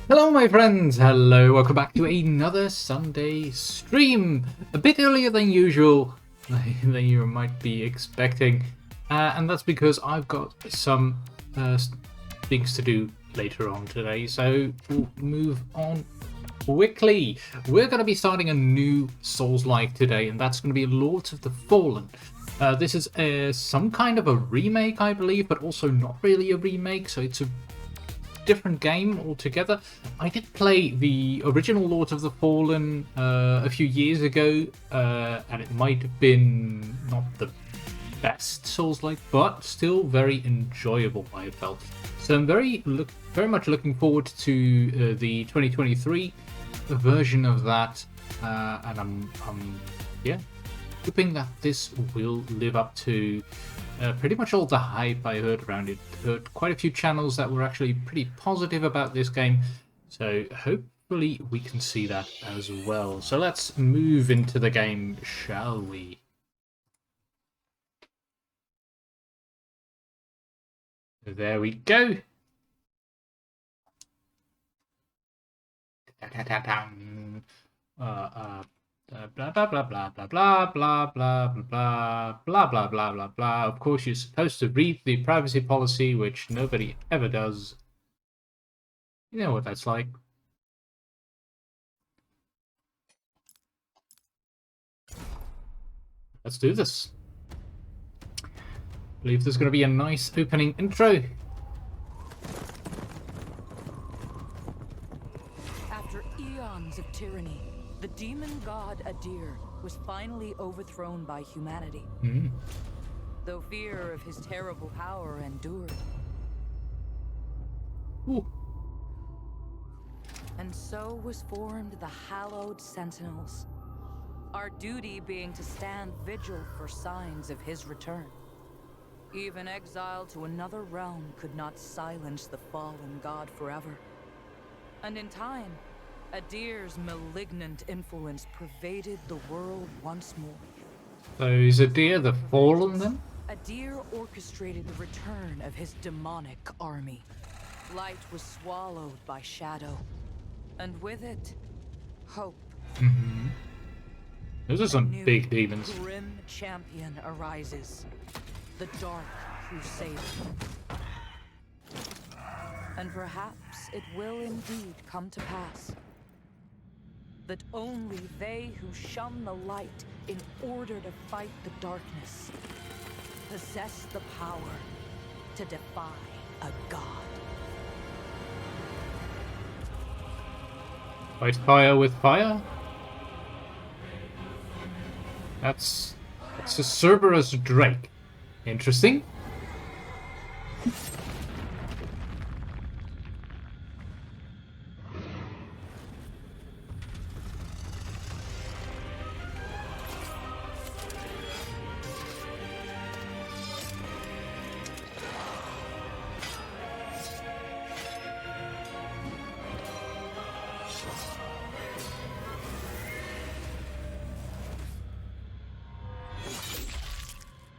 Hello my friends, hello, welcome back to another Sunday stream. A bit earlier than usual, than you might be expecting. And that's because I've got some things to do later on today, so we'll move on quickly. We're going to be starting a new Souls-like today, and that's going to be Lords of the Fallen. This is some kind of a remake, I believe, but also not really a remake, so it's a different game altogether. I did play the original Lords of the Fallen a few years ago, and it might have been not the best Souls-like, but still very enjoyable, I felt. So I'm very much looking forward to the 2023 version of that, and I'm hoping that this will live up to pretty much all the hype I heard around it. Heard quite a few channels that were actually pretty positive about this game, so hopefully we can see that as well. So let's move into the game, shall we? There we go. Blah blah blah blah blah blah blah blah blah blah blah blah blah blah. Of course, you're supposed to read the privacy policy, which nobody ever does. You know what that's like. Let's do this. I believe there's going to be a nice opening intro. After eons of tyranny, the demon god Adir was finally overthrown by humanity. Though fear of his terrible power endured. Ooh. And so was formed the hallowed sentinels. Our duty being to stand vigil for signs of his return. Even exile to another realm could not silence the fallen god forever. And in time, Adir's malignant influence pervaded the world once more. So is Adir the Fallen then? Adir orchestrated the return of his demonic army. Light was swallowed by shadow, and with it, hope. Those are some big demons. A grim champion arises, the Dark Crusader. And perhaps it will indeed come to pass that only they who shun the light in order to fight the darkness possess the power to defy a god. Fight fire with fire? That's a Cerberus Drake. Interesting.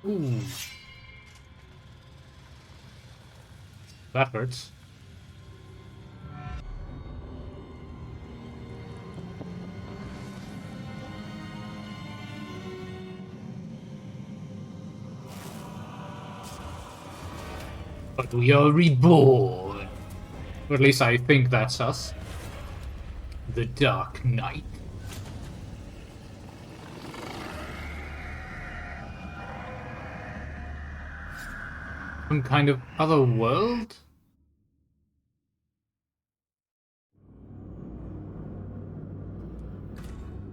Ooh. That hurts. But we are reborn. Or at least I think that's us. The Dark Knight. Some kind of other world?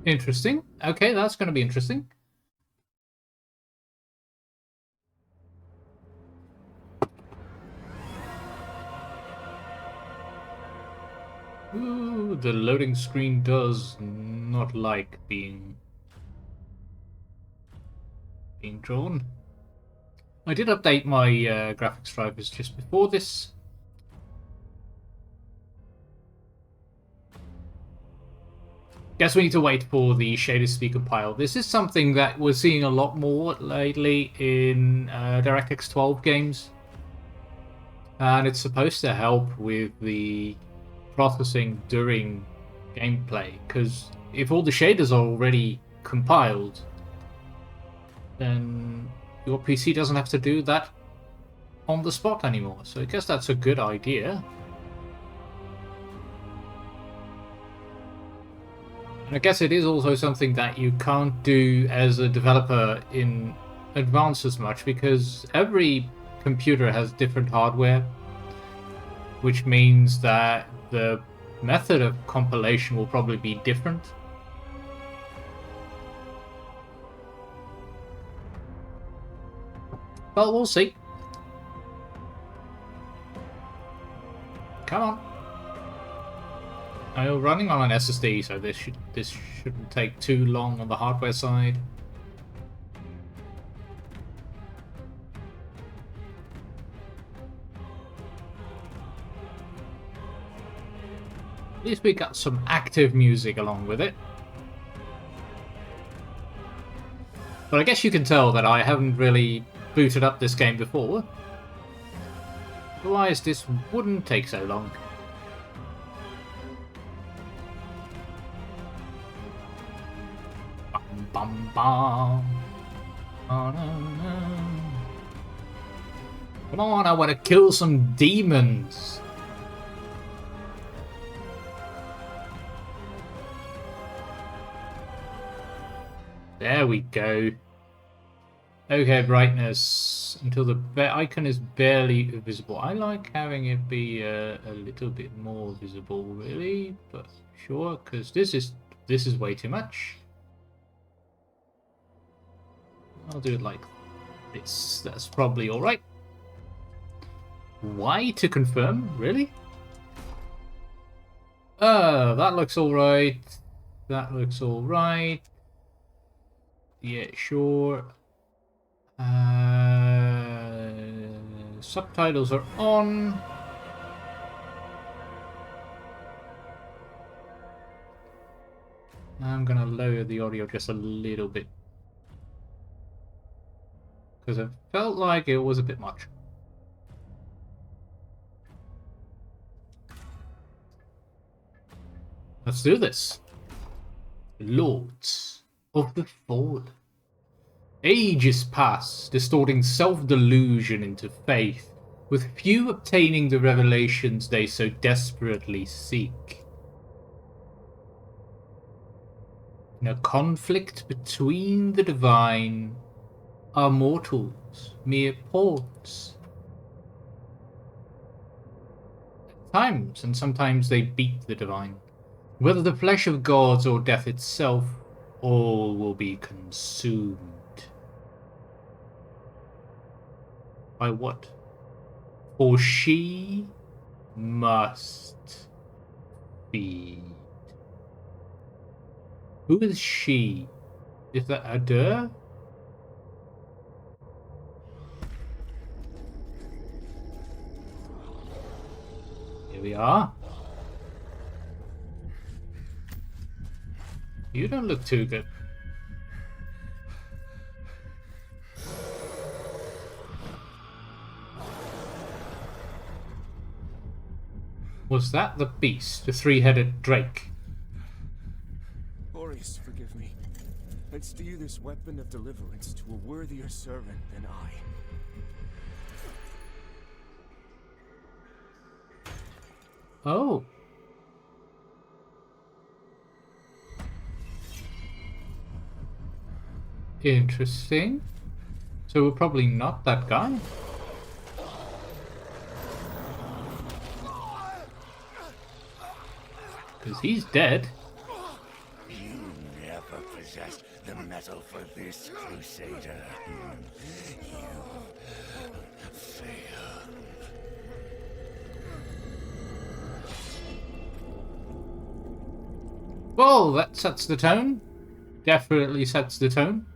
Interesting. Okay, that's going to be interesting. Ooh, the loading screen does not like being drawn. I did update my graphics drivers just before this. Guess we need to wait for the shaders to be compiled. This is something that we're seeing a lot more lately in DirectX 12 games. And it's supposed to help with the processing during gameplay, because if all the shaders are already compiled, then your PC doesn't have to do that on the spot anymore. So I guess that's a good idea. And I guess it is also something that you can't do as a developer in advance as much, because every computer has different hardware, which means that the method of compilation will probably be different. But we'll see. Come on. I'm running on an SSD, so this shouldn't take too long on the hardware side. At least we got some active music along with it. But I guess you can tell that I haven't really booted up this game before. Otherwise this wouldn't take so long. Bum bum bum. Oh, no, no. Come on, I want to kill some demons. There we go. Okay, brightness until the icon is barely visible. I like having it be a little bit more visible, really, but sure, because this is way too much. I'll do it like this. That's probably all right. Why to confirm? Really? That looks all right. That looks all right. Yeah, sure. Subtitles are on. I'm gonna lower the audio just a little bit, because it felt like it was a bit much. Let's do this. Lords of the Fallen. Ages pass, distorting self-delusion into faith, with few obtaining the revelations they so desperately seek. In a conflict between the divine, are mortals mere pawns? At times, and sometimes they beat the divine. Whether the flesh of gods or death itself, all will be consumed. By what? For she must feed. Who is she? Is that Adur? Here we are. You don't look too good. Was that the beast, the three-headed drake? Boris, forgive me. I'd steer this weapon of deliverance to a worthier servant than I. Oh. Interesting. So we're probably not that guy. Because he's dead. You never possessed the metal for this, Crusader. You failed. Well, that sets the tone. Definitely sets the tone.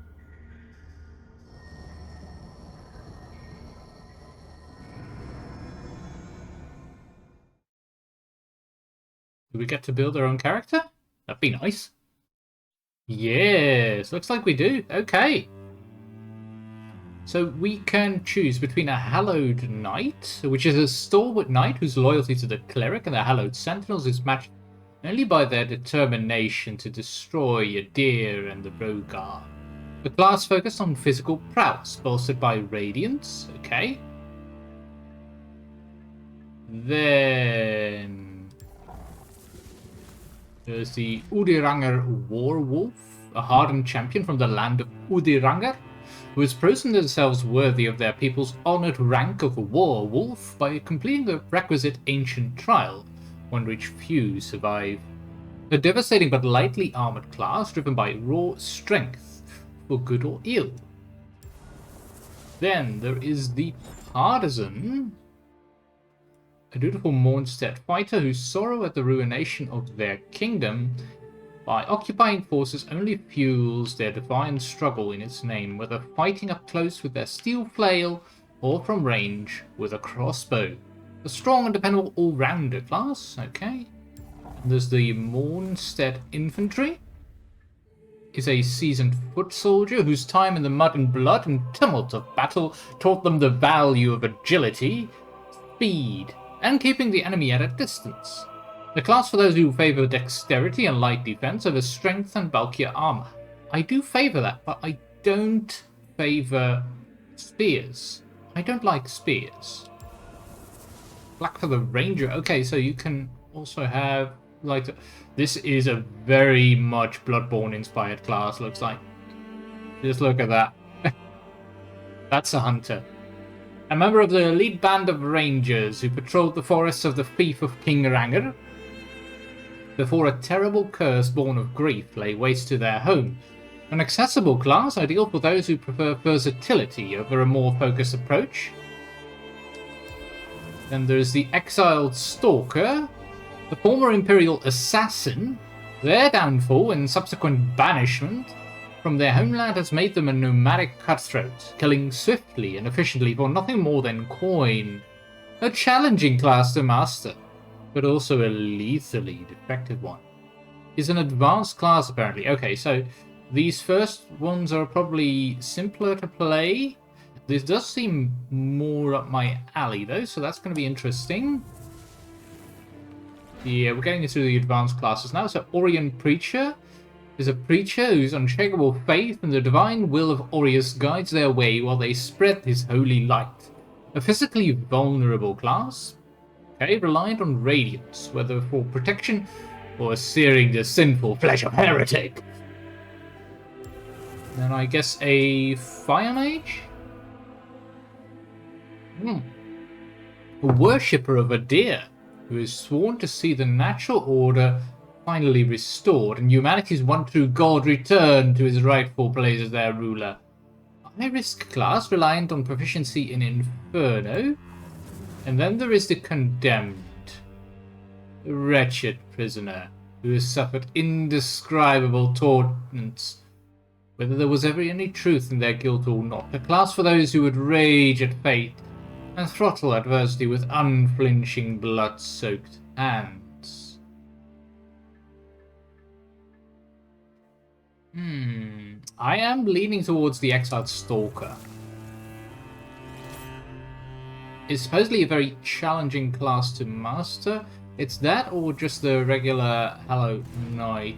Do we get to build our own character? That'd be nice. Yes, looks like we do. Okay. So we can choose between a Hallowed Knight, which is a stalwart knight whose loyalty to the cleric, and the Hallowed Sentinels is matched only by their determination to destroy Yadir and the Rogar. The class focused on physical prowess, bolstered by Radiance. Okay. Then there's the Udiranger Warwolf, a hardened champion from the land of Udiranger, who has proven themselves worthy of their people's honored rank of Warwolf by completing the requisite ancient trial, one which few survive. A devastating but lightly armored class driven by raw strength, for good or ill. Then there is the Partisan, a dutiful Mornstead fighter whose sorrow at the ruination of their kingdom by occupying forces only fuels their defiant struggle in its name, whether fighting up close with their steel flail or from range with a crossbow. A strong and dependable all-rounder class, okay. And there's the Mornstead Infantry. Is a seasoned foot soldier whose time in the mud and blood and tumult of battle taught them the value of agility, speed, and keeping the enemy at a distance. The class for those who favour dexterity and light defense over strength and bulkier armor. I do favour that, but I don't favour spears. I don't like spears. Black for the ranger. Okay, so you can also have like this is a very much Bloodborne inspired class. Looks like. Just look at that. That's a hunter. A member of the elite band of rangers who patrolled the forests of the fief of King Ranger before a terrible curse born of grief lay waste to their home. An accessible class, ideal for those who prefer versatility over a more focused approach. Then there's the Exiled Stalker, the former Imperial Assassin. Their downfall and subsequent banishment from their homeland has made them a nomadic cutthroat, killing swiftly and efficiently for nothing more than coin. A challenging class to master, but also a lethally defective one. Is an advanced class apparently. Okay, so these first ones are probably simpler to play. This does seem more up my alley though, so that's going to be interesting. Yeah, we're getting into the advanced classes now. So Orion Preacher is a preacher whose unshakable faith in the divine will of Aureus guides their way while they spread his holy light. A physically vulnerable class. Okay, reliant on radiance, whether for protection or searing the sinful flesh of heretic. Then I guess a Fire Mage? A worshipper of a deer, who is sworn to see the natural order finally restored and humanity's one true god return to his rightful place as their ruler. High-risk class reliant on proficiency in Inferno. And then there is the Condemned, a wretched prisoner who has suffered indescribable torments, whether there was ever any truth in their guilt or not. A class for those who would rage at fate and throttle adversity with unflinching blood-soaked hands. I am leaning towards the Exiled Stalker. It's supposedly a very challenging class to master. It's that or just the regular Hallowed Knight?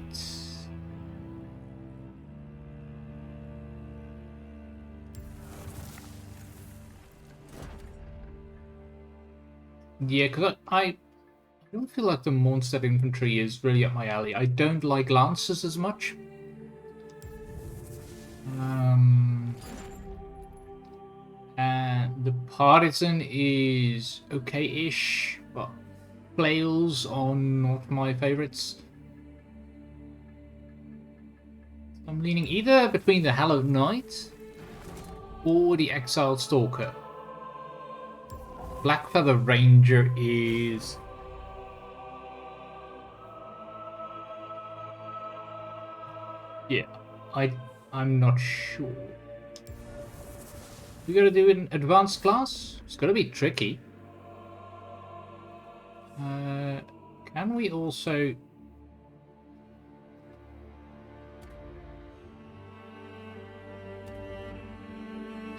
Yeah, because I don't feel like the Mornstead Infantry is really up my alley. I don't like Lancers as much. And the Partisan is okay-ish, but flails are not my favorites. I'm leaning either between the Hallowed Knight or the Exiled Stalker. Blackfeather Ranger is... yeah, I'm not sure. We gotta do an advanced class? It's gonna be tricky. Can we also...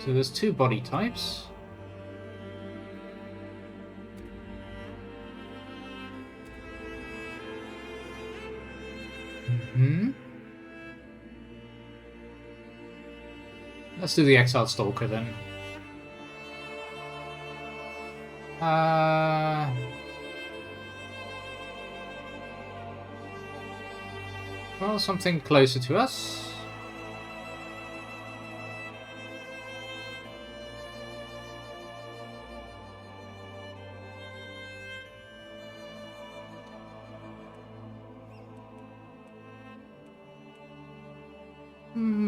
So there's two body types. Let's do the Exiled Stalker then. Well, something closer to us.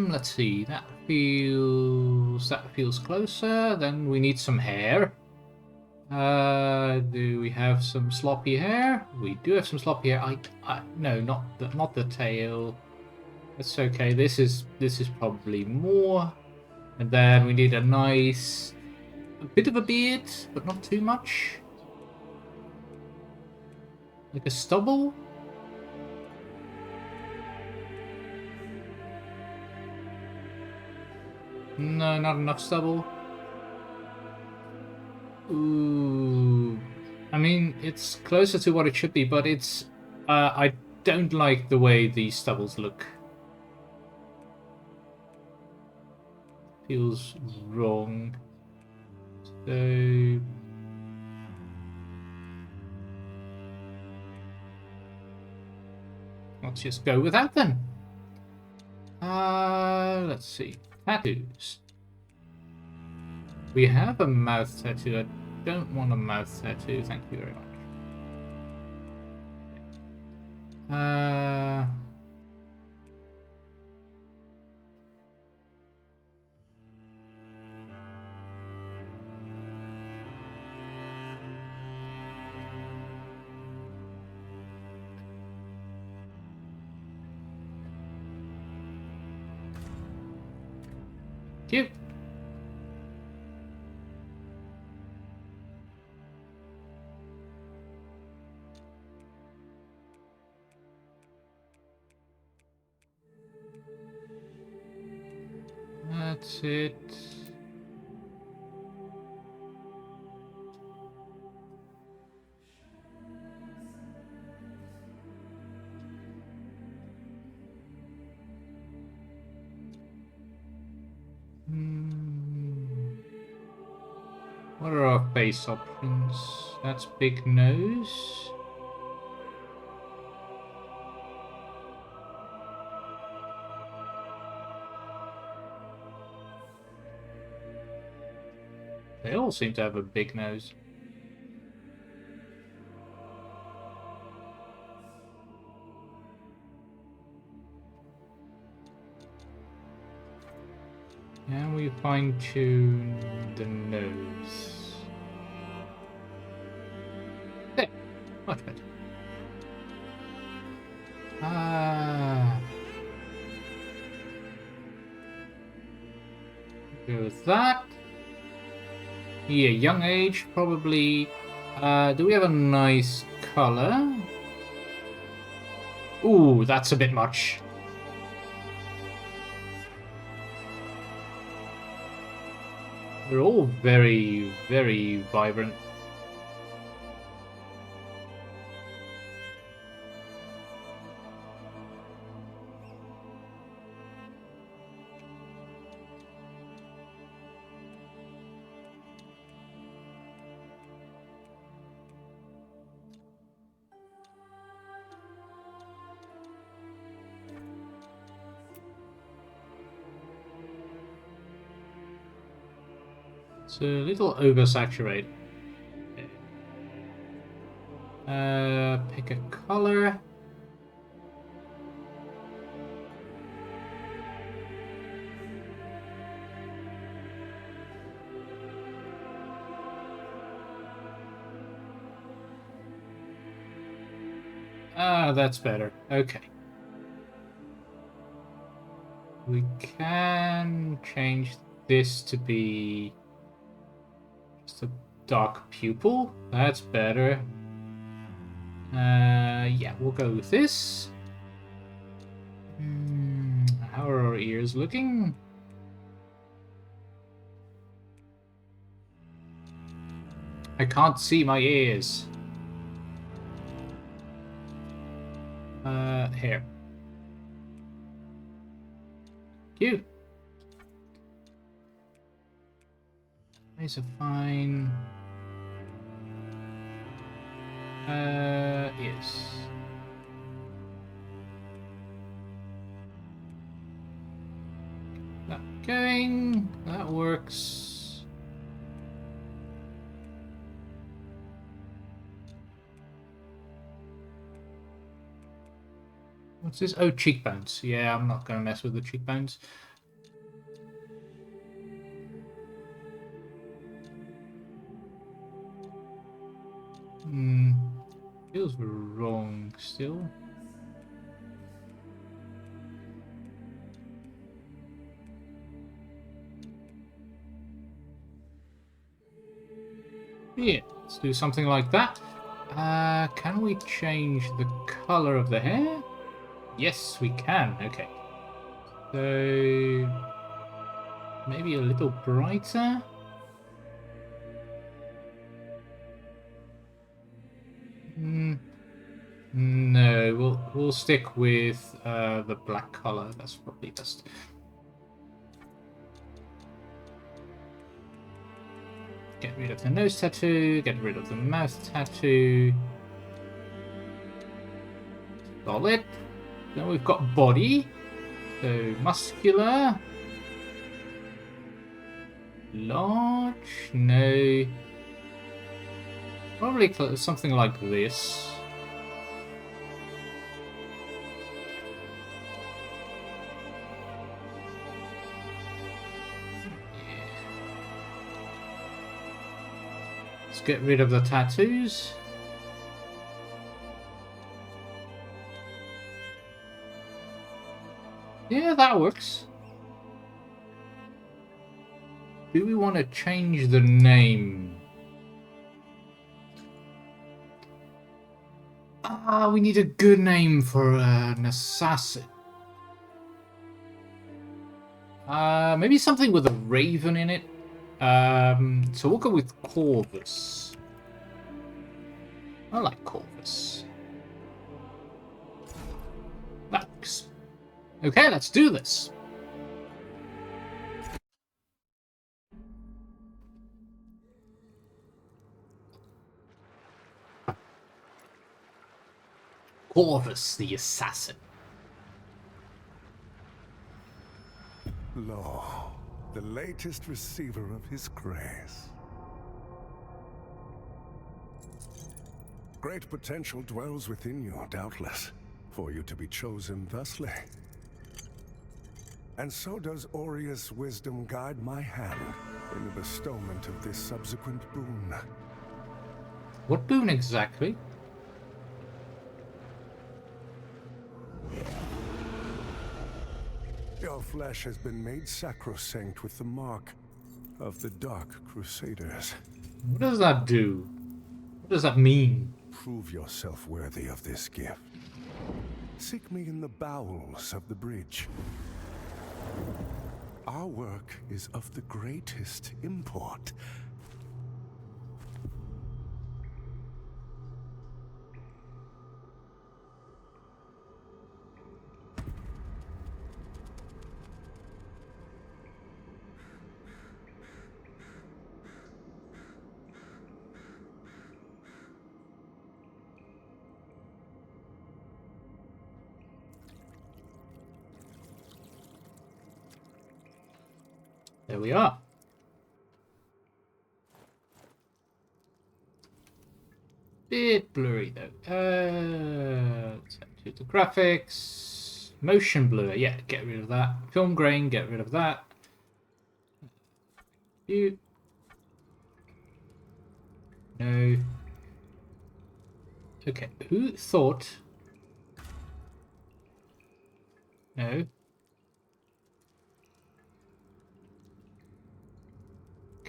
Let's see. That feels closer. Then we need some hair. Do we have some sloppy hair? We do have some sloppy hair. No, not the tail. That's okay. This is probably more. And then we need a bit of a beard, but not too much. Like a stubble. No, not enough stubble. Ooh. I mean, it's closer to what it should be, but it's... I don't like the way these stubbles look. Feels wrong. So... let's just go with that then. Let's see. Tattoos. We have a mouth tattoo. I don't want a mouth tattoo. Thank you very much. Cute. That's it. What are our face options? That's big nose. They all seem to have a big nose. Can we fine-tune the nose? There, much better. Go with that. Yeah, young age, probably. Do we have a nice color? Ooh, that's a bit much. They're all very, very vibrant. It's a little oversaturated. Pick a color. That's better. Okay. We can change this to be just a dark pupil. That's better. Yeah, we'll go with this. How are our ears looking? I can't see my ears. Here. Cute. Eyes are fine. Yes. That going. That works. What's this? Oh, cheekbones. Yeah, I'm not going to mess with the cheekbones. Feels wrong still. Yeah, let's do something like that. Can we change the color of the hair? Yes, we can. Okay. So maybe a little brighter. No, we'll stick with the black color. That's probably best. Get rid of the nose tattoo. Get rid of the mouth tattoo. Solid. Then we've got body. So muscular. Large. No. Probably something like this. Let's get rid of the tattoos. Yeah, that works. Do we want to change the name? We need a good name for an assassin. Maybe something with a raven in it. So we'll go with Corvus. I like Corvus. That works. Okay, let's do this. Corvus the assassin. Lo, the latest receiver of his grace. Great potential dwells within you, doubtless, for you to be chosen thusly. And so does Aureus' wisdom guide my hand in the bestowment of this subsequent boon. What boon exactly? Your flesh has been made sacrosanct with the mark of the Dark Crusaders. What does that do? What does that mean? Prove yourself worthy of this gift. Seek me in the bowels of the bridge. Our work is of the greatest import. There we are. Bit blurry though. Let's head to the graphics. Motion blur, yeah, get rid of that. Film grain, get rid of that. You. No. Okay, who thought? No.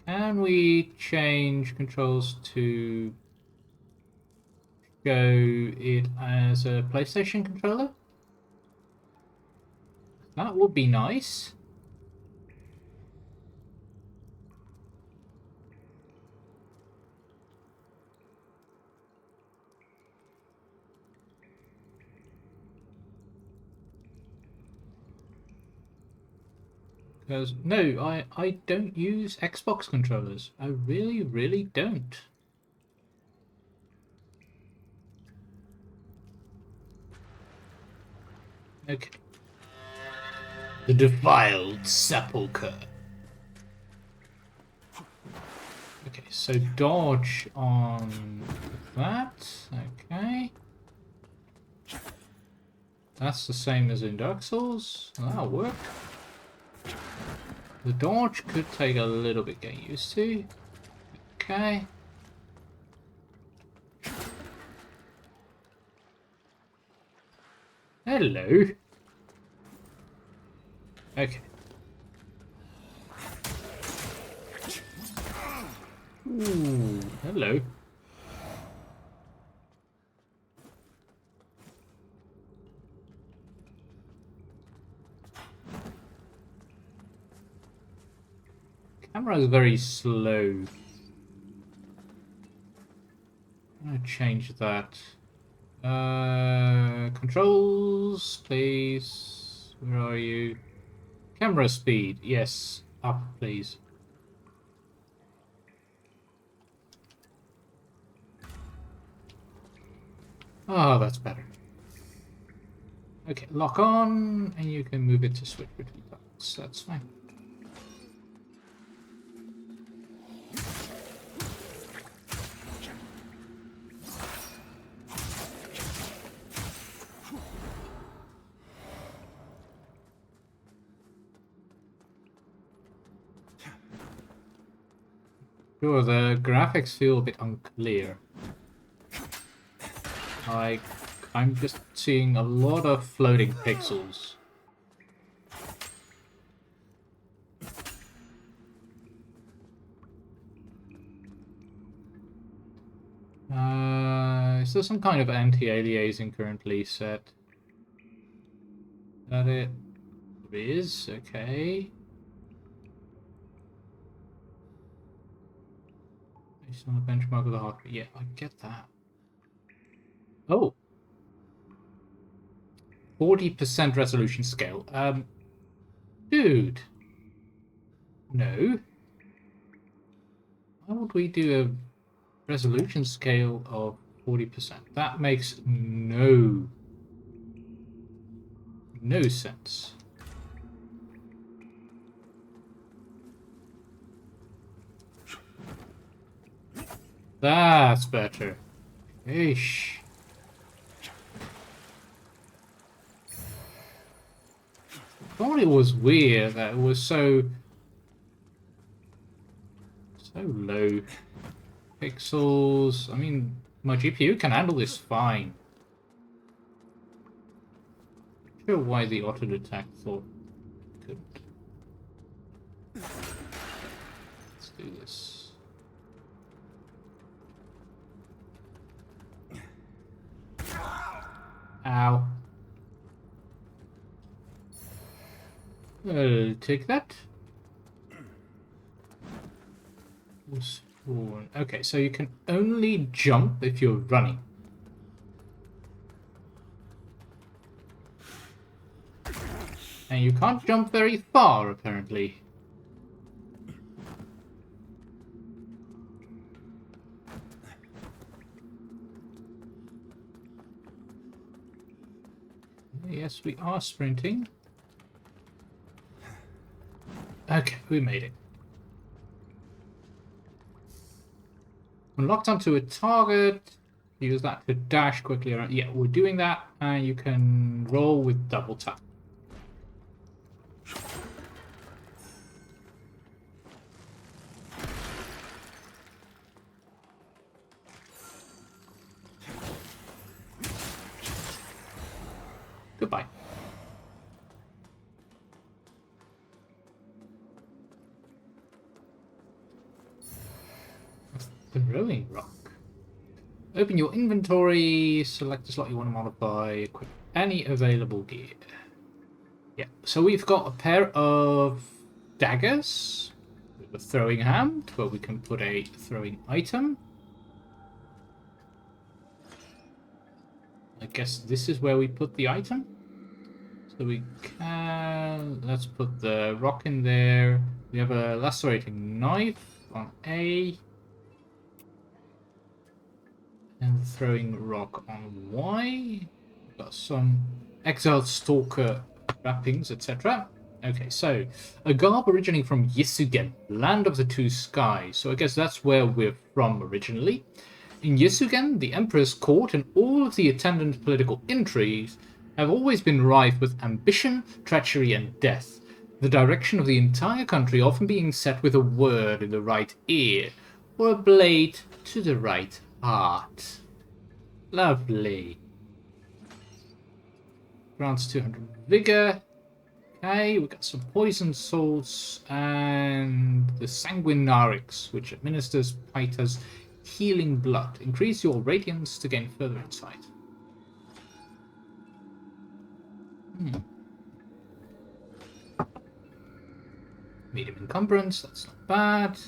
Can we change controls to show it as a PlayStation controller? That would be nice. Because, no, I don't use Xbox controllers. I really, really don't. Okay. The Defiled Sepulchre. Okay, so dodge on that. Okay. That's the same as in Dark Souls. That'll work. The dodge could take a little bit getting used to. Okay. Hello. Okay. Ooh, hello. Camera is very slow. I'm gonna change that. Controls, please. Where are you? Camera speed, yes. Up, please. Oh, that's better. Okay, lock on, and you can move it to switch between buttons. That's fine. Sure, the graphics feel a bit unclear. Like, I'm just seeing a lot of floating pixels. Is there some kind of anti-aliasing currently set? Is that it? There is, okay. Based on the benchmark of the hardware. Yeah, I get that. Oh. 40% resolution scale. Dude. No. Why would we do a resolution scale of 40%? That makes no sense. That's better. Ish. I thought it was weird that it was so low pixels. I mean, my GPU can handle this fine. Not sure why the auto detect thought it couldn't. Let's do this. Ow. I'll take that. Okay, so you can only jump if you're running. And you can't jump very far, apparently. Yes, we are sprinting. Okay, we made it. When locked onto a target, use that to dash quickly around. Yeah, we're doing that, and you can roll with double tap. Goodbye. The rolling rock. Open your inventory, select the slot you want to modify, equip any available gear. Yeah, so we've got a pair of daggers with a throwing hand, where we can put a throwing item. I guess this is where we put the item. So we can... Let's put the rock in there. We have a lacerating knife on A. And the throwing rock on Y. We've got some exiled stalker wrappings, etc. Okay, so a garb originating from Yisugen, land of the two skies. So I guess that's where we're from originally. In Yisugen, the Emperor's court and all of the attendant political intrigues have always been rife with ambition, treachery, and death. The direction of the entire country often being set with a word in the right ear, or a blade to the right heart. Lovely. Grants 200 vigor. Okay, we got some poison salts and the sanguinarix, which administers Paita's healing blood. Increase your radiance to gain further insight. Medium encumbrance, that's not bad.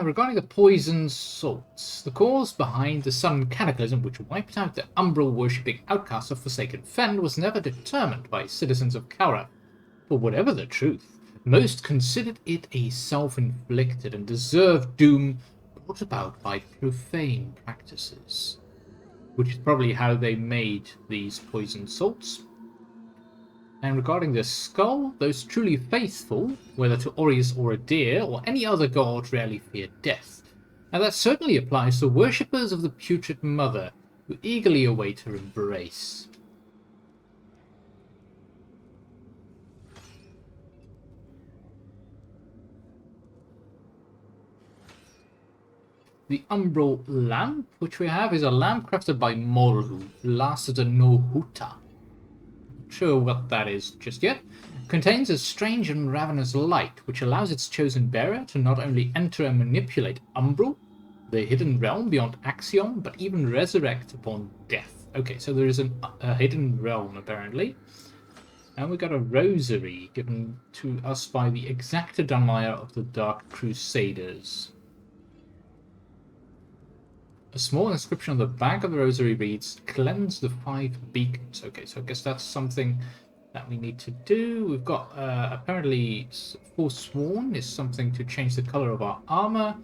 Regarding the poison salts, the cause behind the sudden cataclysm which wiped out the umbral-worshipping outcasts of Forsaken Fen was never determined by citizens of Kaura. For whatever the truth, most considered it a self-inflicted and deserved doom brought about by profane practices. Which is probably how they made these poison salts. And regarding the skull, those truly faithful, whether to Orius or Adir or any other god, rarely fear death. And that certainly applies to worshippers of the putrid mother, who eagerly await her embrace. The Umbral Lamp, which we have, is a lamp crafted by Molhu, last of the Nohuta. Sure what that is just yet. Contains a strange and ravenous light, which allows its chosen bearer to not only enter and manipulate Umbral, the hidden realm beyond Axiom, but even resurrect upon death. Okay, so there is a hidden realm, apparently. And we got a rosary given to us by the exact Dunmire of the Dark Crusaders. A small inscription on the back of the rosary reads, "Cleanse the 5 beacons." Okay, so I guess that's something that we need to do. We've got, apparently, Forsworn is something to change the color of our armor.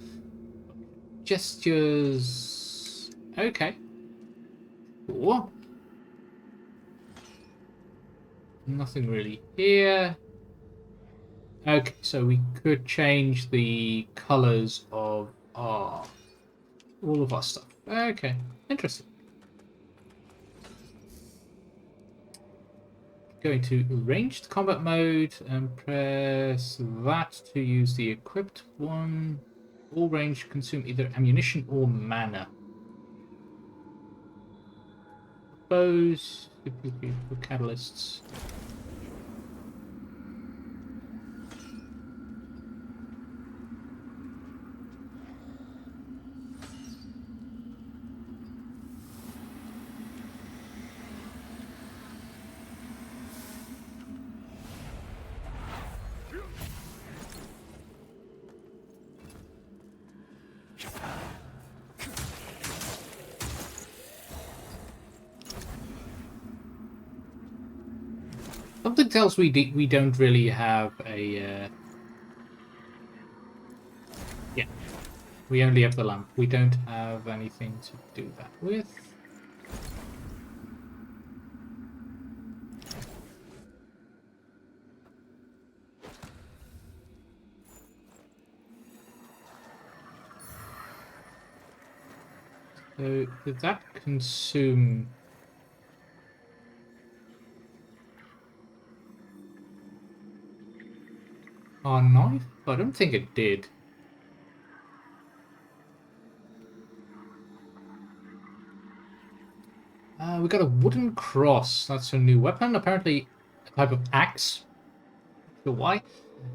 Gestures... Okay. Cool. Nothing really here. Okay, so we could change the colors of our... all of our stuff. Okay, interesting. Going to ranged combat mode and press that to use the equipped one. All range consume either ammunition or mana. Bows, catalysts. Something tells we don't really have a... Yeah, we only have the lamp. We don't have anything to do that with. So did that consume... our knife? I don't think it did. We got a wooden cross. That's a new weapon. Apparently a type of axe. Not sure why.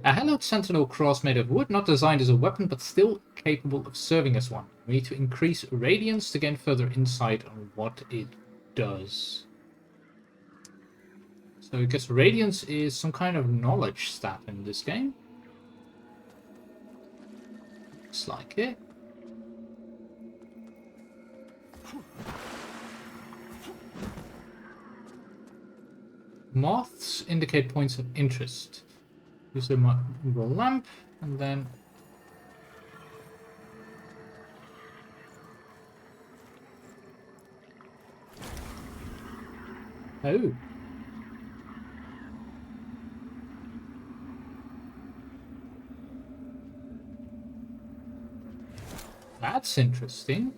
A hallowed sentinel cross made of wood, not designed as a weapon, but still capable of serving as one. We need to increase radiance to gain further insight on what it does. So I guess radiance is some kind of knowledge stat in this game. Looks like it. moths indicate points of interest. Use the lamp, and then... Oh. That's interesting.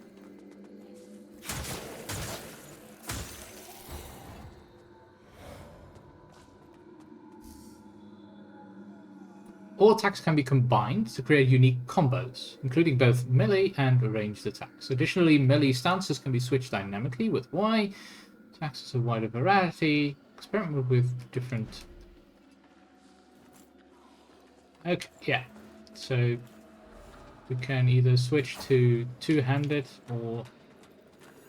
All attacks can be combined to create unique combos, including both melee and ranged attacks. Additionally, melee stances can be switched dynamically with Y. Attacks has a wider variety. Experiment with different... Okay, yeah. So we can either switch to two-handed or...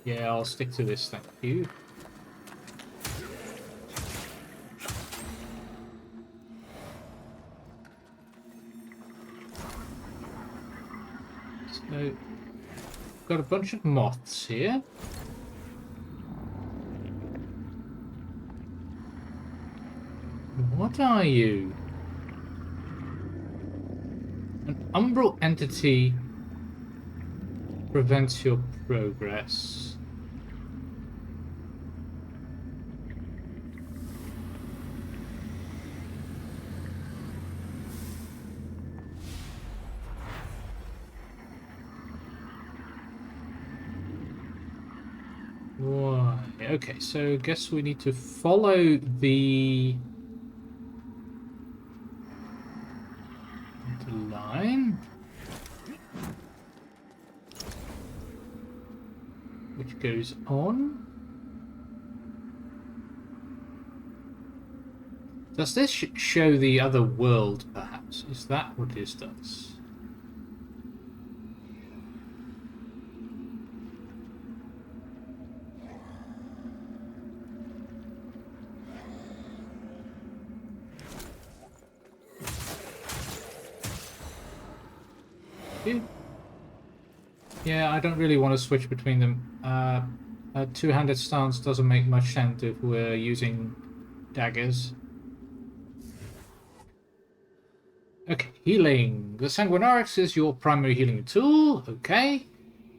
Yeah, I'll stick to this, thank you. So, got a bunch of moths here. What are you? An umbral entity prevents your progress. Why? Okay, so guess we need to follow the line, which goes on. Does this show the other world, perhaps? Is that what this does? Yeah, I don't really want to switch between them. A two-handed stance doesn't make much sense if we're using daggers. Okay, healing. The Sanguinarix is your primary healing tool. Okay.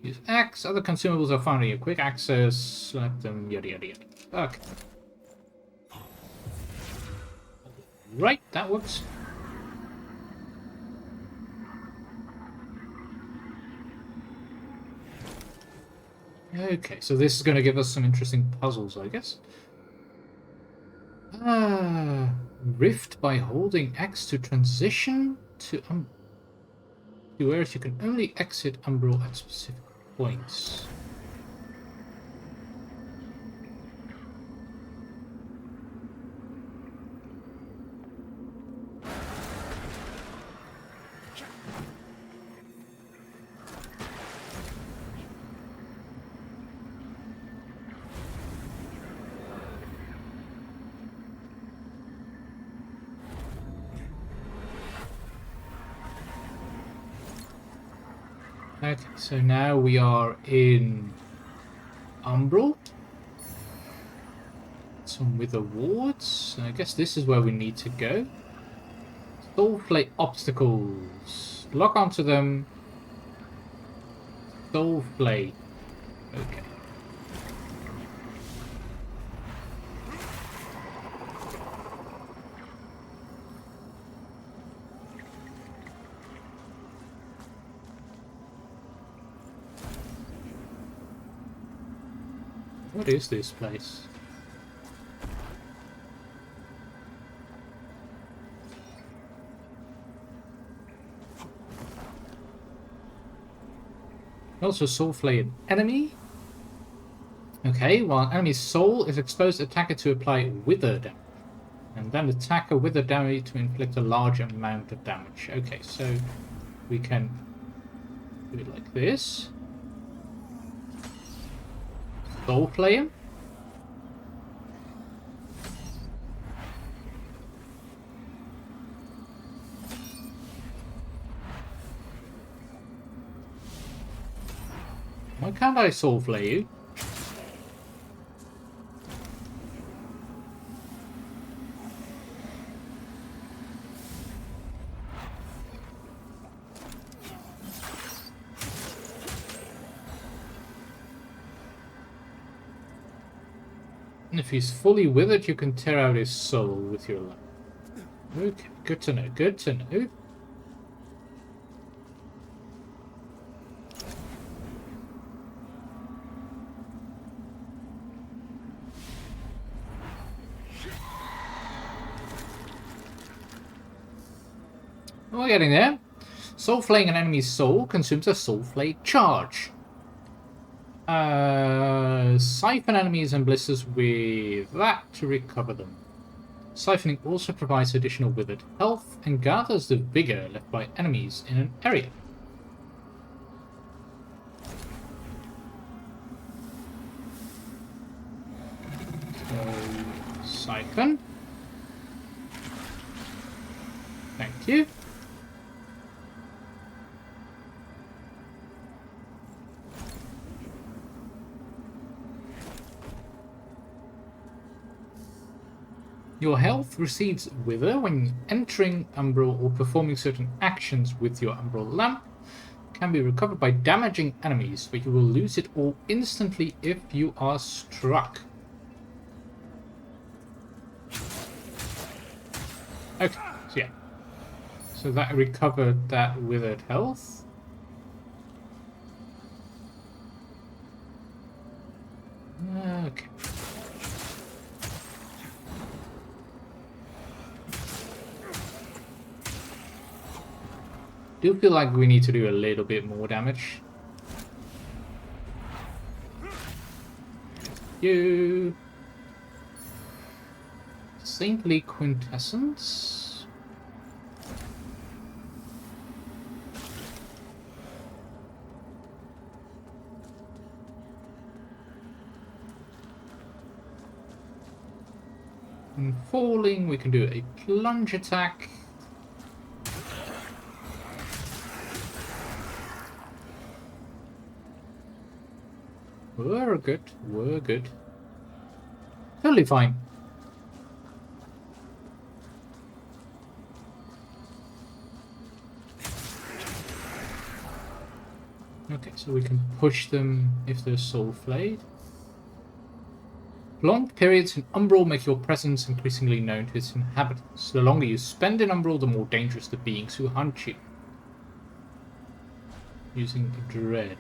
Use axe. Other consumables are found in your quick access. Select them, yada yada yada. Okay. Right, that works. Okay, so this is going to give us some interesting puzzles, I guess. Rift by holding X to transition to areas you can only exit Umbral at specific points. Okay, so now we are in Umbral. Some wither wards. I guess this is where we need to go. Soulflay obstacles. Lock onto them. Soulflay. Okay. What is this place? Also soulflay an enemy. Okay, while an enemy's soul is exposed, attacker to apply wither damage. And then attacker wither damage to inflict a large amount of damage. Okay, so we can do it like this. Soulflay him. Why can't I soulflay you? If he's fully withered, you can tear out his soul with your lamp. Okay, good to know, good to know. We're getting there. Soul flaying an enemy's soul consumes a soul flay charge. Siphon enemies and blisters with that to recover them. Siphoning also provides additional withered health and gathers the vigor left by enemies in an area. So, siphon. Thank you. Your health receives wither when entering Umbral or performing certain actions with your Umbral lamp. Can be recovered by damaging enemies, but you will lose it all instantly if you are struck. Okay, so yeah. So that recovered that withered health. Okay. Do feel like we need to do a little bit more damage. You. Saintly Quintessence. And falling, we can do a plunge attack. We're good. We're good. Totally fine. Okay, so we can push them if they're soul flayed. Long periods in Umbral make your presence increasingly known to its inhabitants. The longer you spend in Umbral, the more dangerous the beings who hunt you. Using Dread.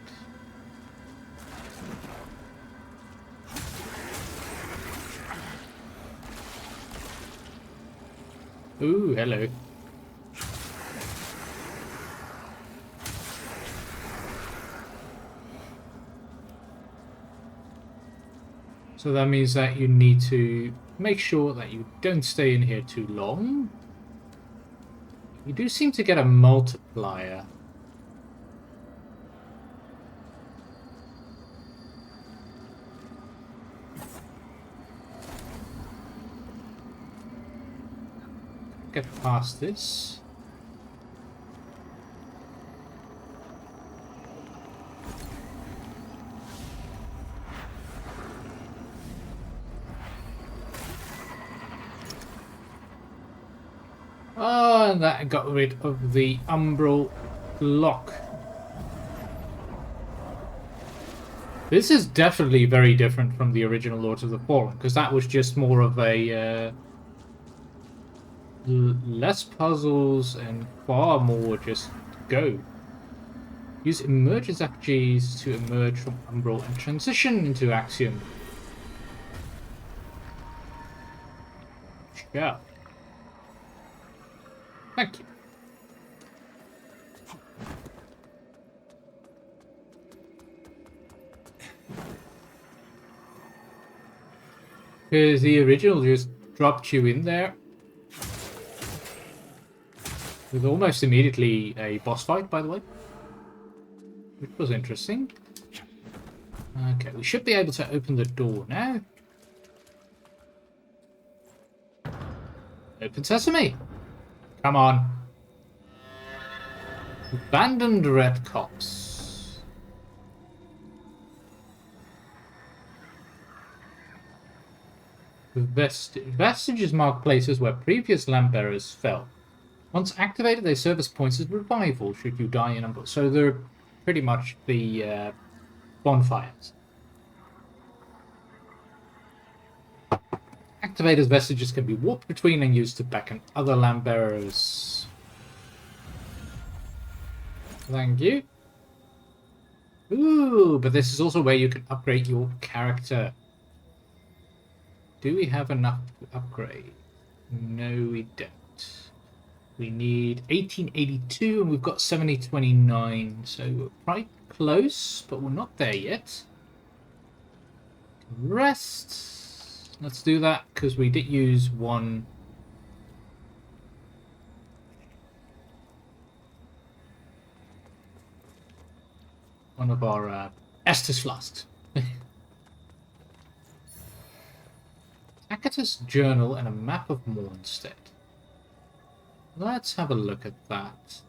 Ooh, hello. So that means that you need to make sure that you don't stay in here too long. You do seem to get a multiplier. Get past this. Oh, and that got rid of the Umbral lock. This is definitely very different from the original Lords of the Fallen, because that was just more of a less puzzles and far more just go. Use emergence effigies to emerge from Umbral and transition into Axiom. Yeah. Thank you. Because the original just dropped you in there with almost immediately a boss fight, by the way, which was interesting. Okay, we should be able to open the door now. Open sesame! Come on. Abandoned red cops. Vestiges mark places where previous lamp bearers fell. Once activated, they serve as points of revival should you die in Umbral. So they're pretty much the bonfires. Activated vestiges can be warped between and used to beckon other lamp bearers. Thank you. Ooh, but this is also where you can upgrade your character. Do we have enough to upgrade? No, we don't. We need 1882 and we've got 7029, so we're quite close, but we're not there yet. Rest. Let's do that because we did use one of our Estus flasks. Tacitus' journal and a map of Mornstead. Let's have a look at that.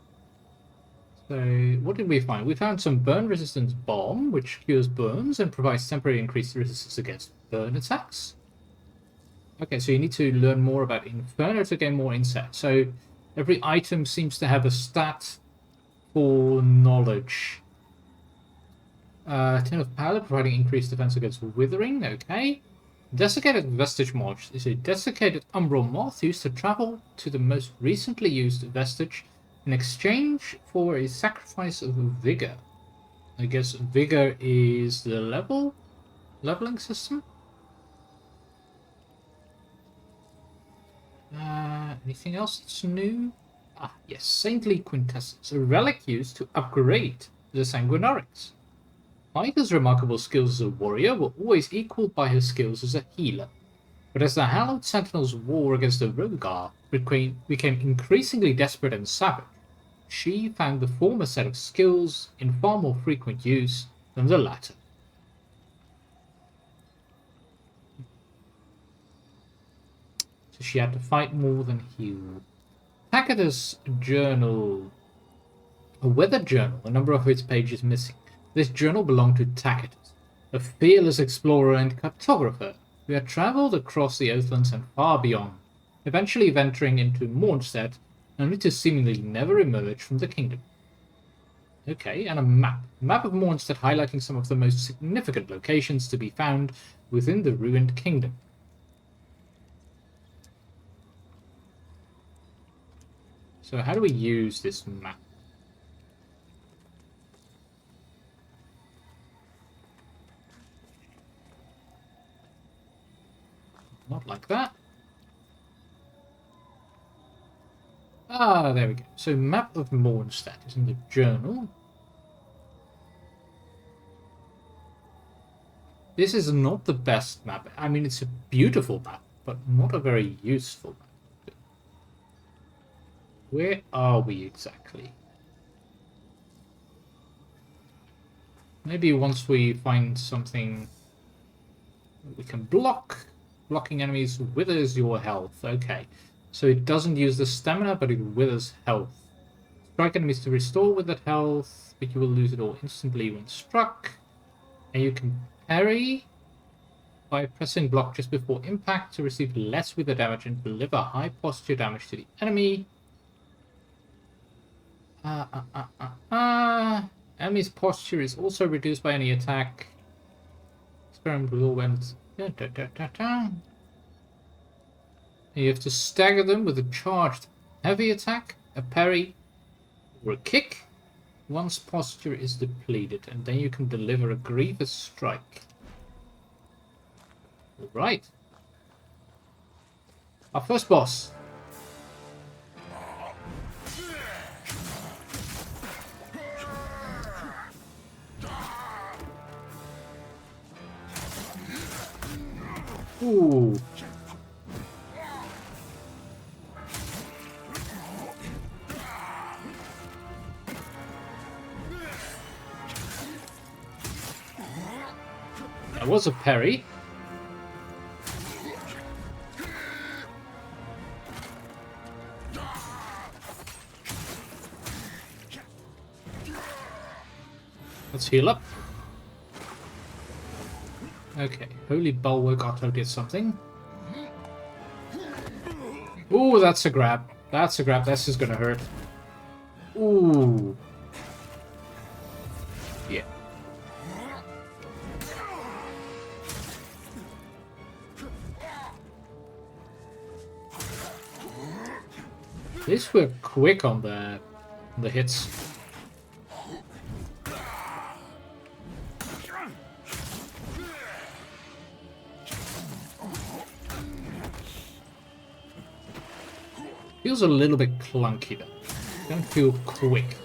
So, what did we find? We found some burn resistance bomb, which cures burns and provides temporary increased resistance against burn attacks. Okay, so you need to learn more about Inferno to gain more insight. So, every item seems to have a stat for knowledge. Tin of Powder, providing increased defense against withering. Okay. Desiccated Vestige Moth is a desiccated umbral moth used to travel to the most recently used vestige in exchange for a sacrifice of vigor. I guess vigor is the leveling system. Anything else that's new? Ah, yes, Saintly Quintessence, a relic used to upgrade the Sanguinarix. Micah's remarkable skills as a warrior were always equaled by her skills as a healer, but as the Hallowed Sentinel's war against the Rogar became increasingly desperate and savage, she found the former set of skills in far more frequent use than the latter. So she had to fight more than heal. Tacitus' journal, a weather journal, a number of its pages missing. This journal belonged to Tacitus, a fearless explorer and cartographer who had travelled across the Oathlands and far beyond, eventually venturing into Mornstead, only to seemingly never emerge from the kingdom. Okay, and a map. A map of Mornstead highlighting some of the most significant locations to be found within the ruined kingdom. So how do we use this map? Not like that. Ah, there we go. So map of Mornstead is in the journal. This is not the best map. I mean, it's a beautiful map, but not a very useful map. Where are we exactly? Maybe once we find something we can block. Blocking enemies withers your health. Okay. So it doesn't use the stamina, but it withers health. Strike enemies to restore withered health, but you will lose it all instantly when struck. And you can parry by pressing block just before impact to receive less wither damage and deliver high posture damage to the enemy. Enemy's posture is also reduced by any attack. Experiment with all weapons. And you have to stagger them with a charged heavy attack, a parry, or a kick once posture is depleted, and then you can deliver a grievous strike. Alright. Our first boss. Ooh. That was a parry. Let's heal up. Okay, Holy Bulwark Auto did something. Ooh, that's a grab. That's a grab. This is gonna hurt. Ooh. Yeah. At least we're quick on the hits. Feels a little bit clunky though. Don't feel quick.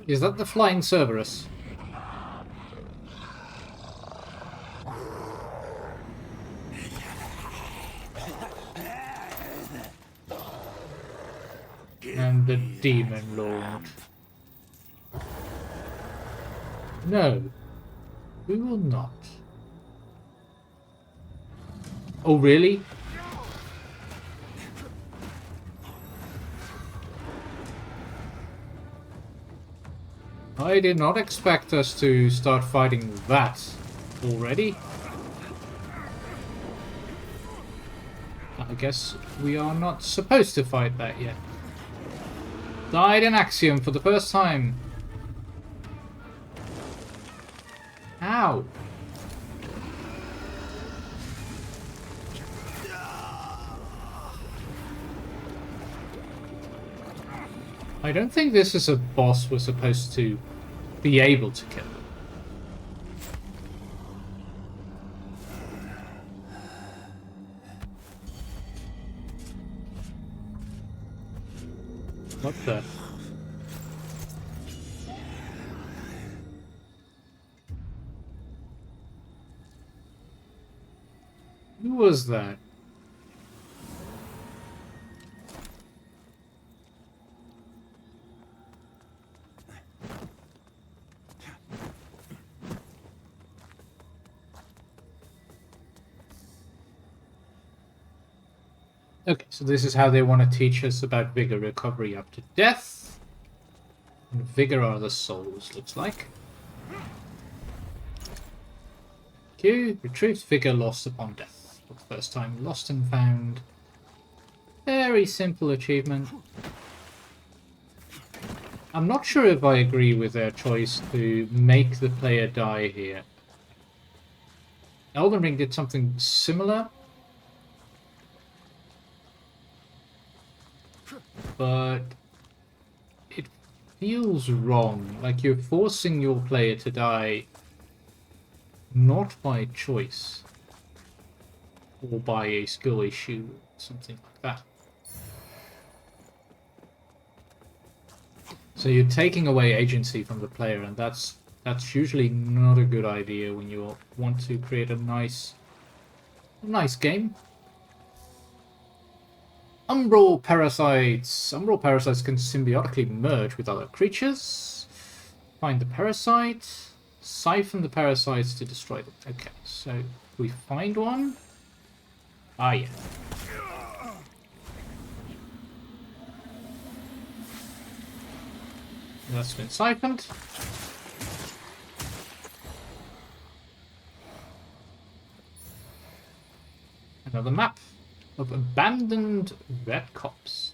Is that the flying Cerberus? And the Demon Lord. No, we will not. Oh, really? I did not expect us to start fighting that already. I guess we are not supposed to fight that yet. Died in Axiom for the first time. Ow. I don't think this is a boss we're supposed to be able to kill. What the? Who was that? Okay, so this is how they want to teach us about Vigor recovery up to death. And Vigor are the souls, looks like. Q, retrieved Vigor lost upon death. For the first time, lost and found. Very simple achievement. I'm not sure if I agree with their choice to make the player die here. Elden Ring did something similar. But it feels wrong, like you're forcing your player to die not by choice or by a skill issue or something like that. So you're taking away agency from the player, and that's usually not a good idea when you want to create a nice game. Umbral parasites. Umbral parasites can symbiotically merge with other creatures. Find the parasite. Siphon the parasites to destroy them. Okay, so we find one. Ah, yeah. That's been siphoned. Another map of abandoned red cops.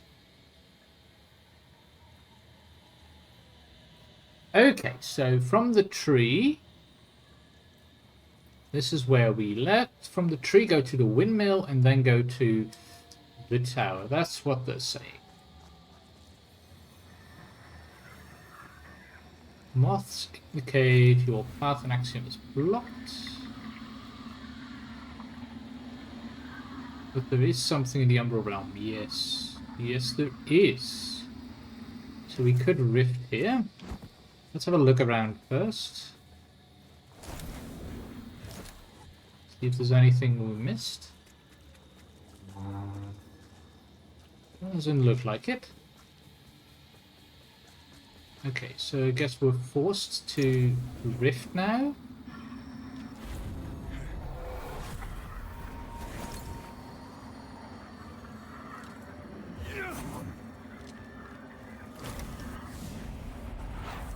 Okay, so from the tree, this is where we left. From the tree, go to the windmill and then go to the tower. That's what they're saying. Moths indicate your path and Axiom is blocked. But there is something in the Umbral realm. Yes. Yes, there is. So we could rift here. Let's have a look around first. See if there's anything we missed. Doesn't look like it. Okay, so I guess we're forced to rift now.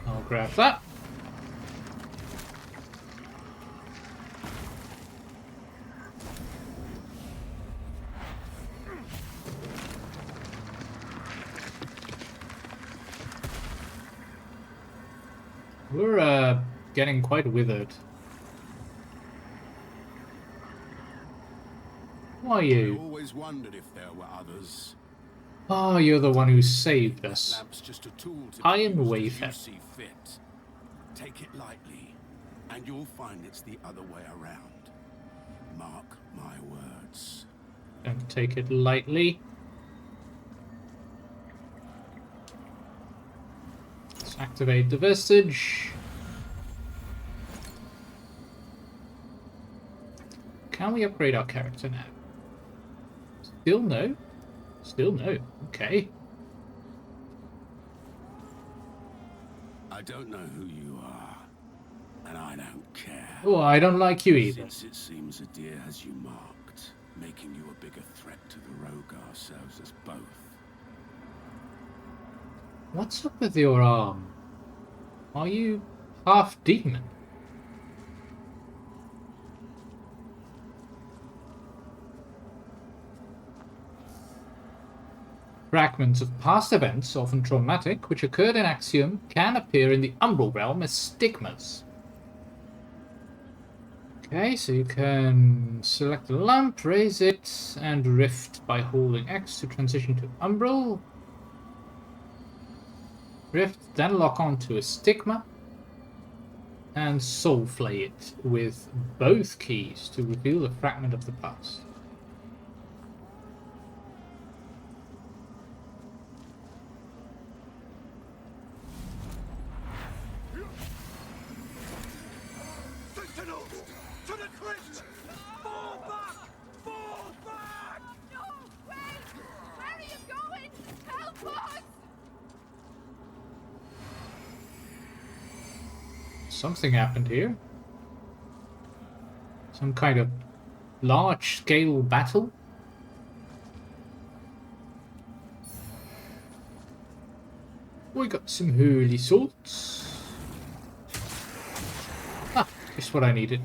I'll grab that. We're getting quite withered. Who are I you? always wondered if there were others. Oh, you're the one who saved That us. lamp's just a tool to be Iron used as Wafer. you see fit. Take it lightly, and you'll find it's the other way around. Mark my words. Don't take it lightly. Let's activate the vestige. Can we upgrade our character now? Still no? Still no. Okay. I don't know who you are, and I don't care. Oh, I don't like you either. Since it seems a deer has you marked, making you a bigger threat to the rogue ourselves as both. What's up with your arm? Are you half demon? Fragments of past events, often traumatic, which occurred in Axiom, can appear in the Umbral realm as stigmas. Okay, so you can select a lamp, raise it, and rift by holding X to transition to Umbral. Rift, then lock onto a stigma, and soulflay it with both keys to reveal a fragment of the past. Sentinels! To the cliffs! Fall back! Fall back! No! Wait! Where are you going? Help us! Something happened here. Some kind of large-scale battle. We got some holy swords. Ah, just what I needed.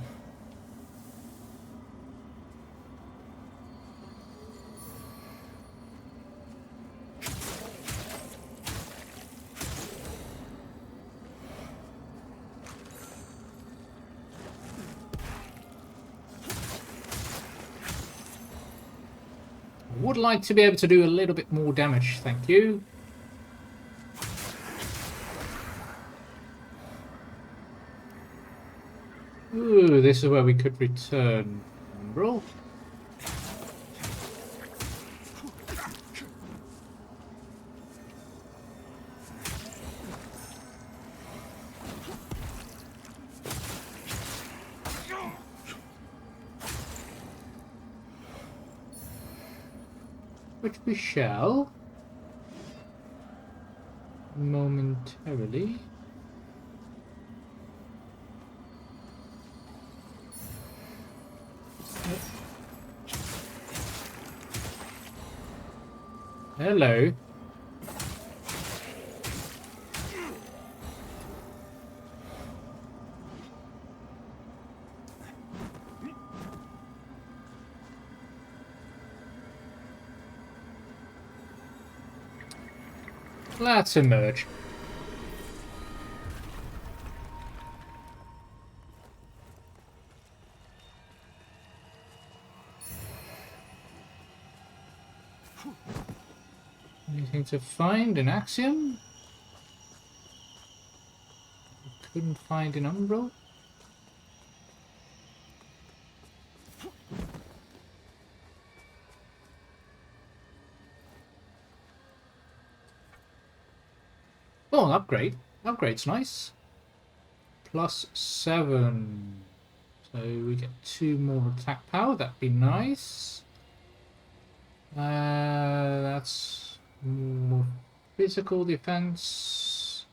Would like to be able to do a little bit more damage, thank you. Ooh, this is where we could return Umbral. Which we shall momentarily. Hello. Let's emerge. Anything to find in Axiom? Couldn't find an Umbral. Oh, an upgrade. Upgrade's nice. +7. So we get 2 more attack power. That'd be nice. That's more physical defense.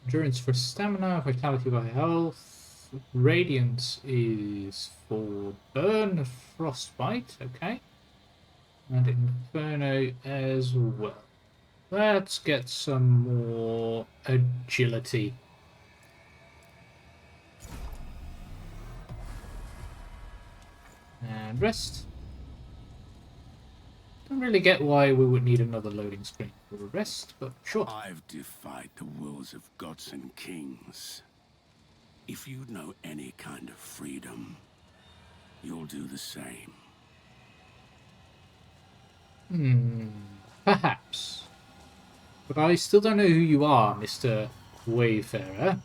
Endurance for stamina, vitality by health. Radiance is for burn, frostbite, okay. And Inferno as well. Let's get some more agility. And rest. don't really get why we would need another loading screen for the rest, but sure. I've defied the wills of gods and kings. If you know any kind of freedom, you'll do the same. Perhaps. But I still don't know who you are, Mr. Wayfarer.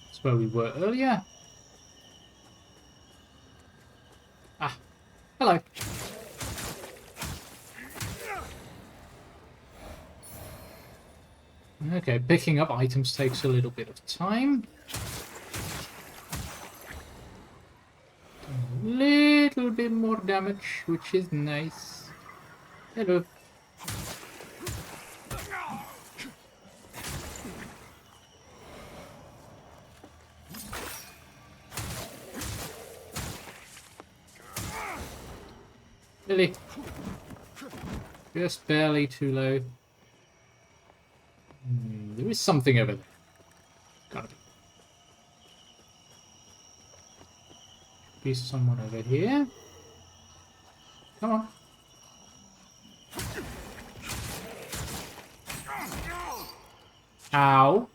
That's where we were earlier. Ah, hello. Okay, picking up items takes a little bit of time. A little bit more damage, which is nice. Hello. Really? Just barely too low. There is something over there. Gotta be someone over here. Come on. Ow.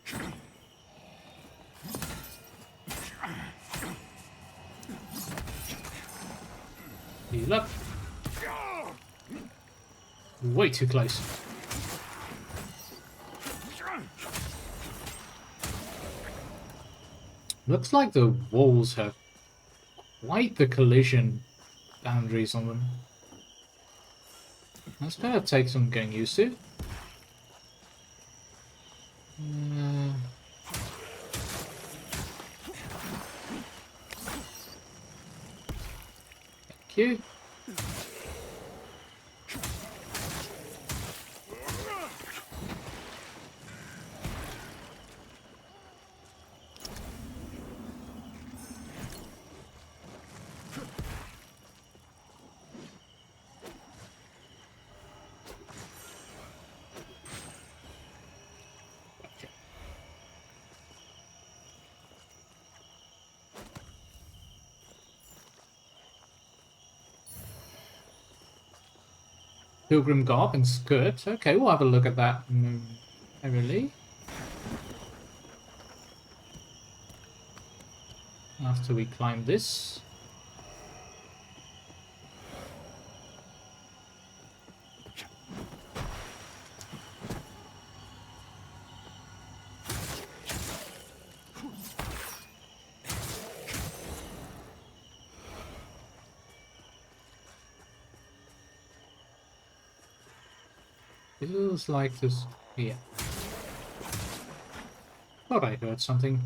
Heal up. Way too close. Looks like the walls have quite the collision boundaries on them. That's gonna take some getting used to. Thank you. Pilgrim garb and skirt. Okay, we'll have a look at that momentarily. After we climb this. Feels like this. Yeah. Thought I heard something.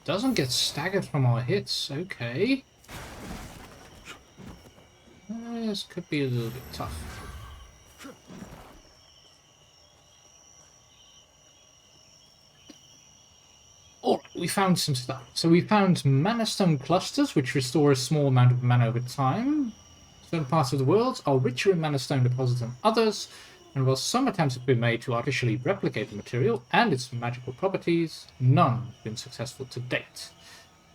Doesn't get staggered from our hits. Okay. This could be a little bit tough. Alright, we found some stuff. So we found mana stone clusters, which restore a small amount of mana over time. Certain parts of the world are richer in mana stone deposits than others, and while some attempts have been made to artificially replicate the material and its magical properties, none have been successful to date.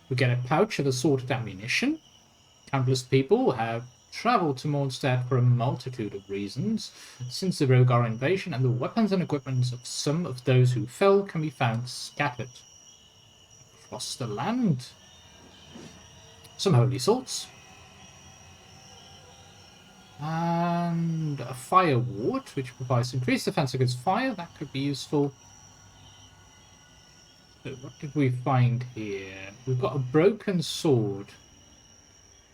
We get a pouch of assorted ammunition. Countless people have travelled to Mondstadt for a multitude of reasons since the Rogar invasion, and the weapons and equipment of some of those who fell can be found scattered across the land. Some holy swords. And a fire ward, which provides increased defense against fire. That could be useful. So what did we find here? We've got a broken sword,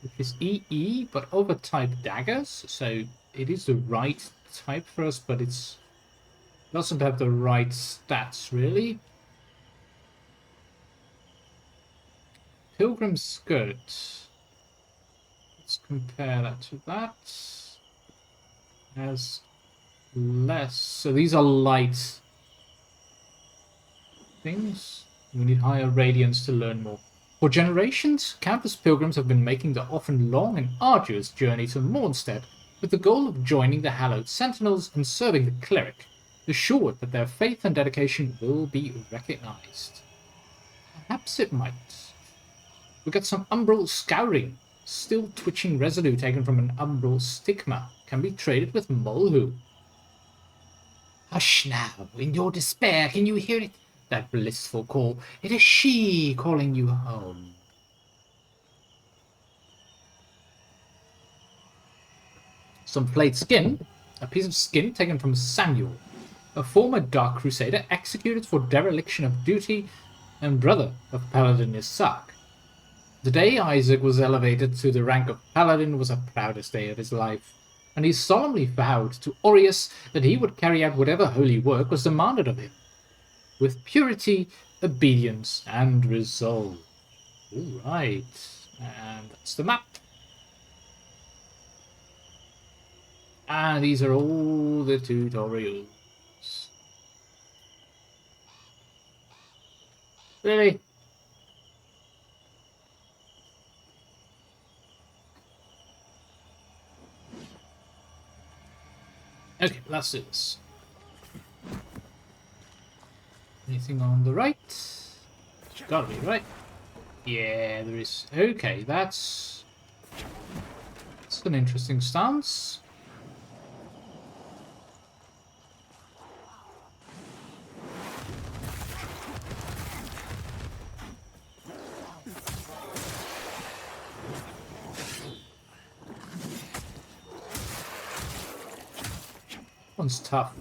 which is EE, but of a type daggers. So it is the right type for us, but it doesn't have the right stats, really. Pilgrim skirt. Let's compare that to that. Has less. So these are light things. We need higher radiance to learn more. For generations, countless pilgrims have been making the often long and arduous journey to Mondstadt with the goal of joining the Hallowed Sentinels and serving the cleric. assured that their faith and dedication will be recognized. Perhaps it might. We got some umbral scouring. Still twitching residue taken from an umbral stigma can be traded with Mulhu. Hush now, in your despair, can you hear it? That blissful call. It is she calling you home. Some flayed skin. A piece of skin taken from Samuel, a former Dark Crusader executed for dereliction of duty and brother of Paladin Isaac. The day Isaac was elevated to the rank of Paladin was the proudest day of his life, and he solemnly vowed to Aureus that he would carry out whatever holy work was demanded of him, with purity, obedience, and resolve. Alright, and that's the map. And these are all the tutorials. Really? Okay, let's do this. Anything on the right? It's gotta be right. Yeah, there is. Okay, that's an interesting stance. One's tough.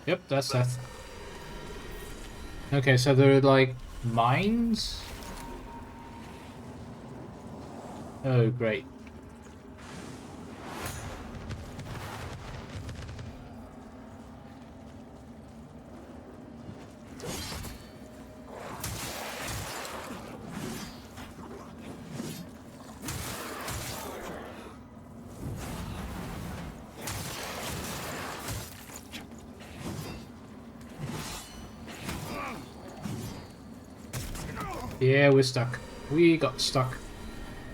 Yep, that's that. Okay, so they're like mines? Oh, great. Yeah, we're stuck. We got stuck.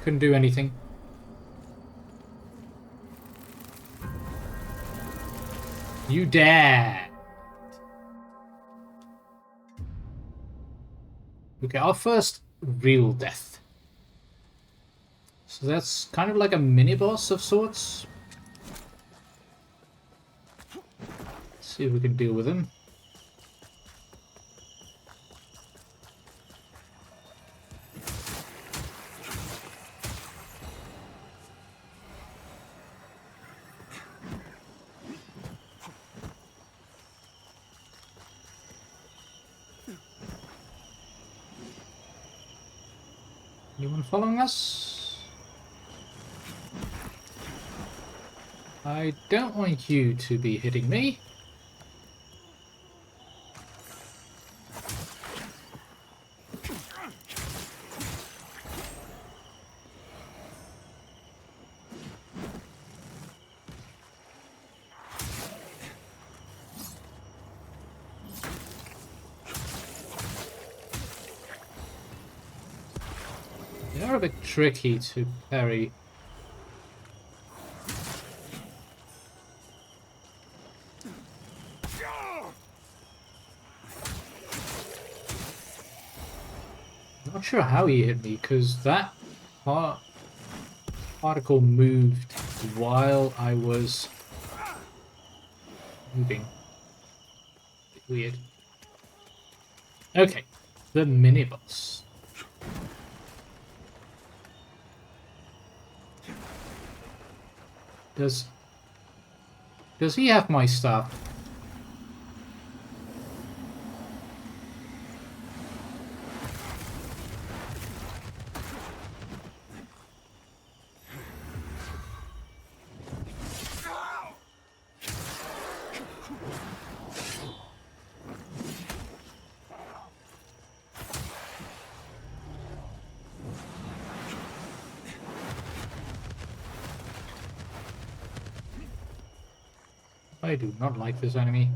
Couldn't do anything. You dare! Okay, our first real death. So that's kind of like a mini-boss of sorts. Let's see if we can deal with him. Anyone following us? I don't want you to be hitting me. They are a bit tricky to parry. Not sure how he hit me, because that particle moved while I was moving. Weird. Okay, the mini-boss. Does he have my stuff? I do not like this enemy.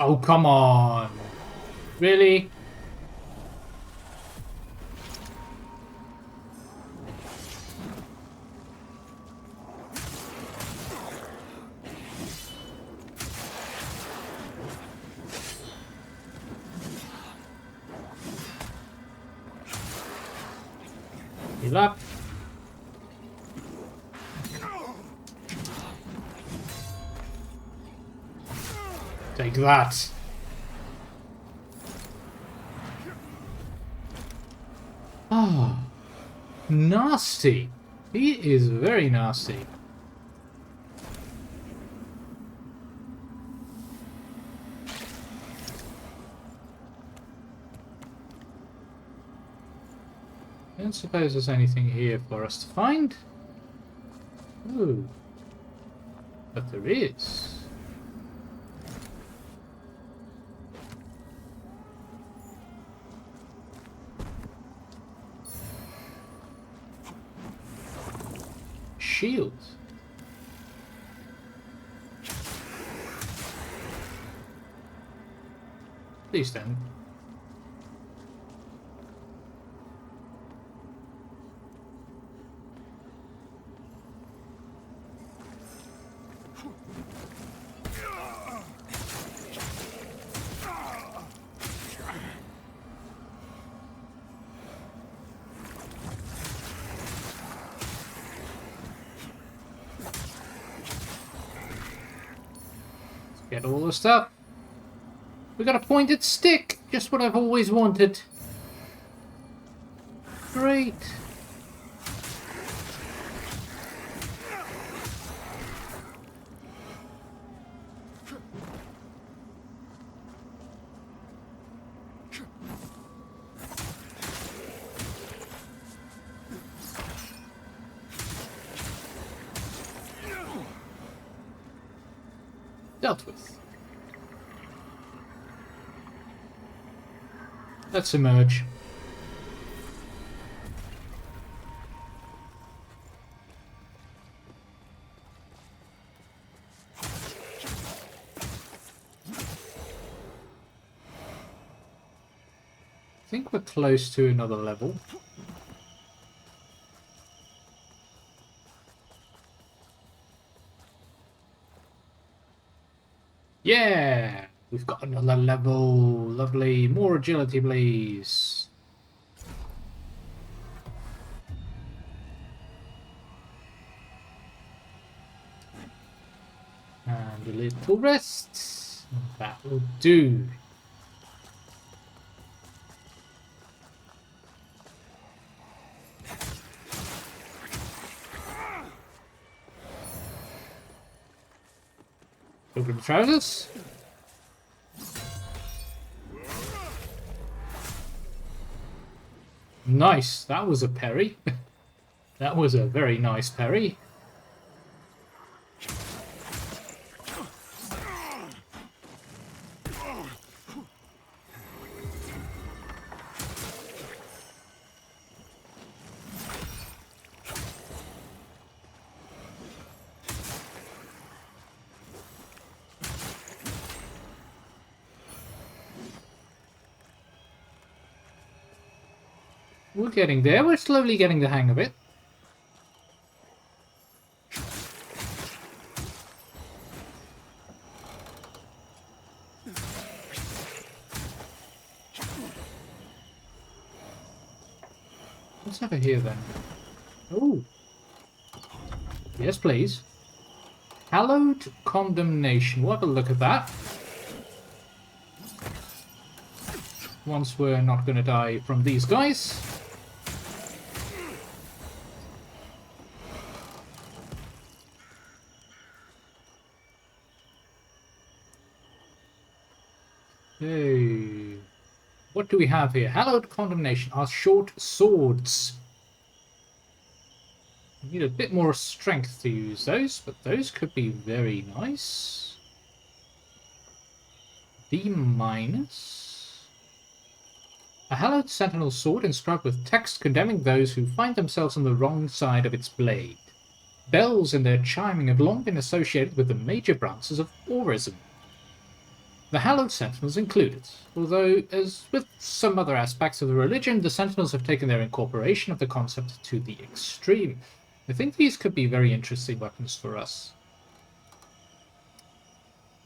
Oh, come on. Really? Heal up. Take that. Ah, nasty. He is very nasty. I don't suppose there's anything here for us to find. Ooh. But there is. Shield. Please don't. Get all the stuff. We got a pointed stick! Just what I've always wanted. Great. Dealt with. Let's emerge. I think we're close to another level. Yeah! We've got another level. Lovely. More agility, please. And a little rest. That will do. Open the trousers. Nice. That was a parry. That was a very nice parry. We're getting there. We're slowly getting the hang of it. What's over here then? Oh. Yes, please. Hallowed Condemnation. We'll have a look at that. Once we're not going to die from these guys. Hey, what do we have here? Hallowed Condemnation are short swords. We need a bit more strength to use those, but those could be very nice. D-. A hallowed sentinel sword inscribed with text condemning those who find themselves on the wrong side of its blade. Bells and their chiming have long been associated with the major branches of Aurism. The hallowed sentinels included, although, as with some other aspects of the religion, the sentinels have taken their incorporation of the concept to the extreme. I think these could be very interesting weapons for us.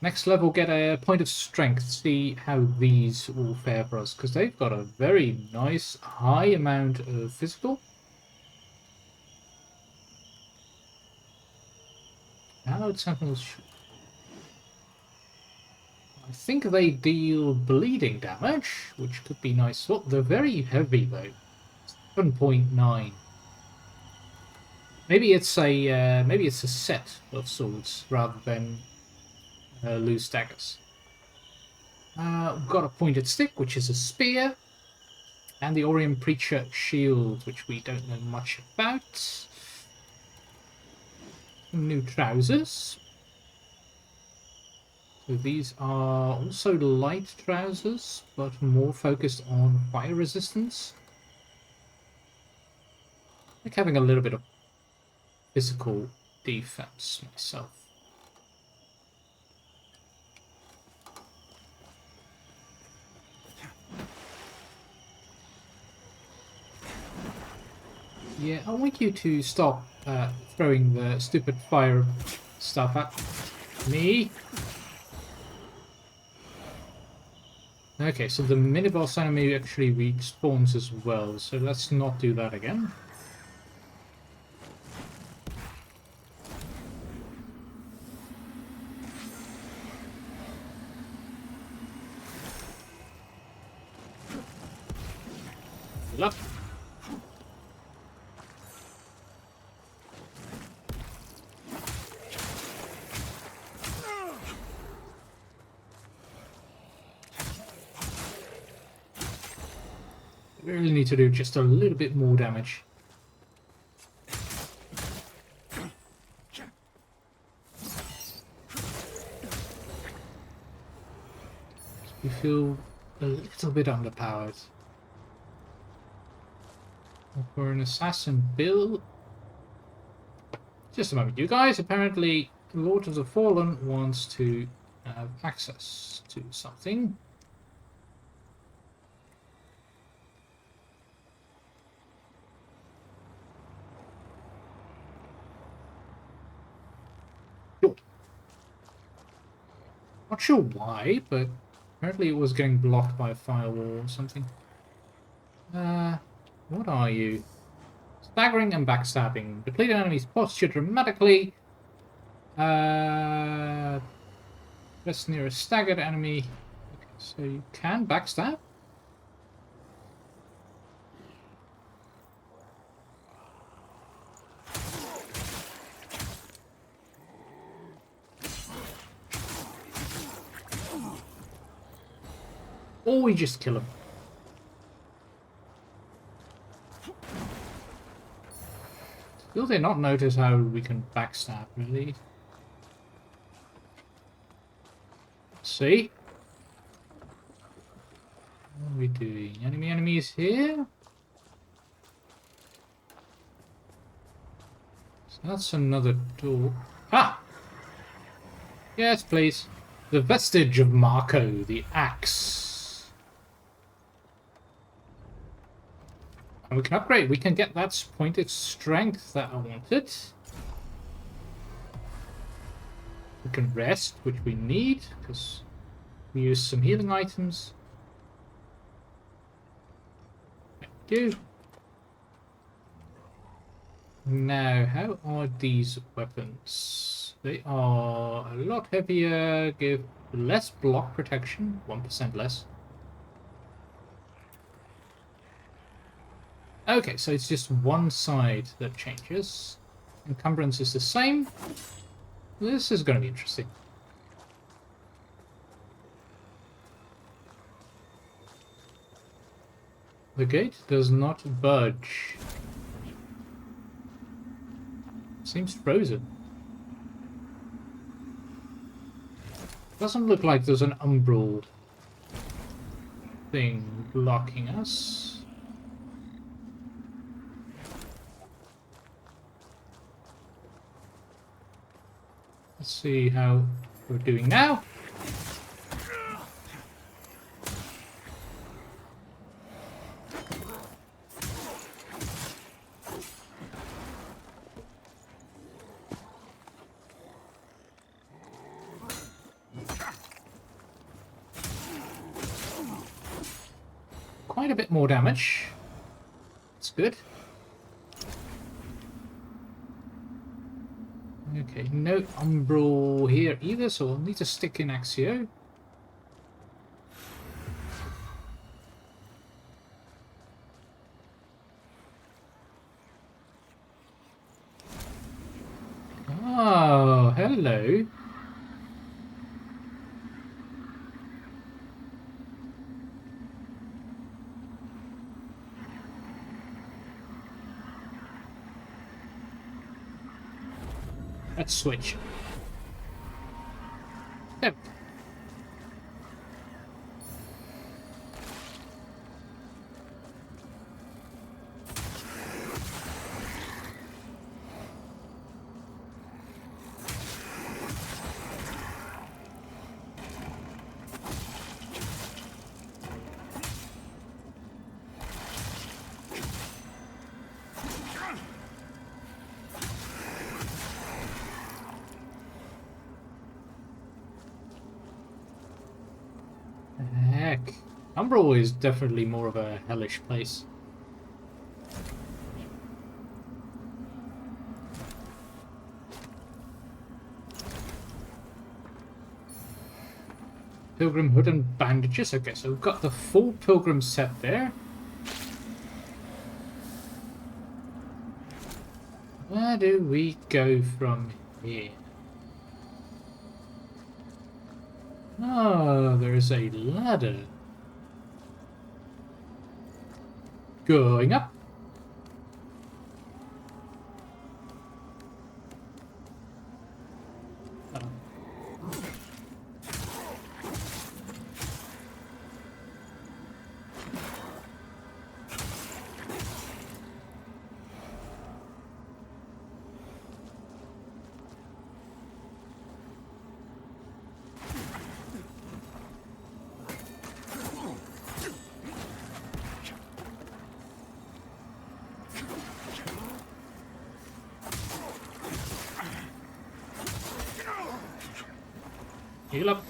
Next level, get a point of strength, see how these will fare for us, because they've got a very nice high amount of physical. Hallowed sentinels. I think they deal bleeding damage, which could be nice. Oh, they're very heavy though. 7.9. Maybe it's a set of swords rather than loose daggers. We've got a pointed stick, which is a spear, and the Orion Preacher shield, which we don't know much about. New trousers. So these are also light trousers, but more focused on fire resistance. I like having a little bit of physical defense myself. Yeah, I want you to stop throwing the stupid fire stuff at me. Okay, so the mini-boss enemy actually respawns as well, so let's not do that again. Good luck. We really need to do just a little bit more damage. We feel a little bit underpowered. For an assassin build. Just a moment, you guys. Apparently, Lord of the Fallen wants to have access to something. Sure. Not sure why, but apparently it was getting blocked by a firewall or something. What are you? Staggering and backstabbing. Deplete an enemy's posture dramatically. Press near a staggered enemy. Okay, so you can backstab? Or we just kill him. Still did not notice how we can backstab, really. See? What are we doing? Enemies here? So that's another door. Ah! Yes, please. The vestige of Marco, the axe. And we can upgrade. We can get that pointed strength that I wanted. We can rest, which we need, because we use some healing items. Thank you. Now, how are these weapons? They are a lot heavier, give less block protection, 1% less. Okay, so it's just one side that changes. Encumbrance is the same. This is going to be interesting. The gate does not budge. Seems frozen. Doesn't look like there's an umbral thing blocking us. Let's see how we're doing now. quite a bit more damage. That's good. Okay, no umbral here either, so I'll need to stick in Axio. Oh, hello. Let's switch. Yep. Heck. Umbral is definitely more of a hellish place. Pilgrim hood and bandages. Okay, so we've got the full pilgrim set there. Where do we go from here? Oh, there's a ladder. Going up. Heal up.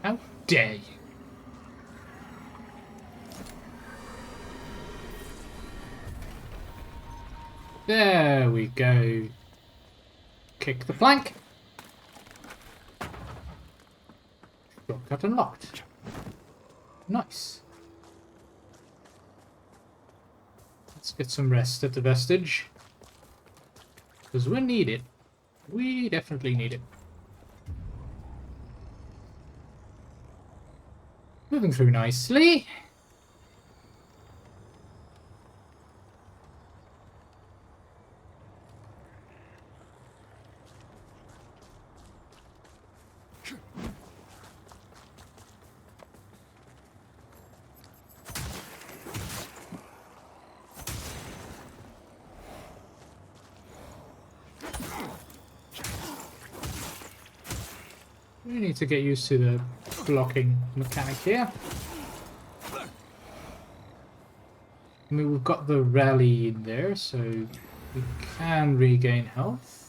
How dare you? There we go. Kick the plank. Shortcut unlocked. Nice. Let's get some rest at the vestige. Because we need it. We definitely need it. Moving through nicely. We need to get used to the blocking mechanic here. I mean, we've got the rally in there, so we can regain health.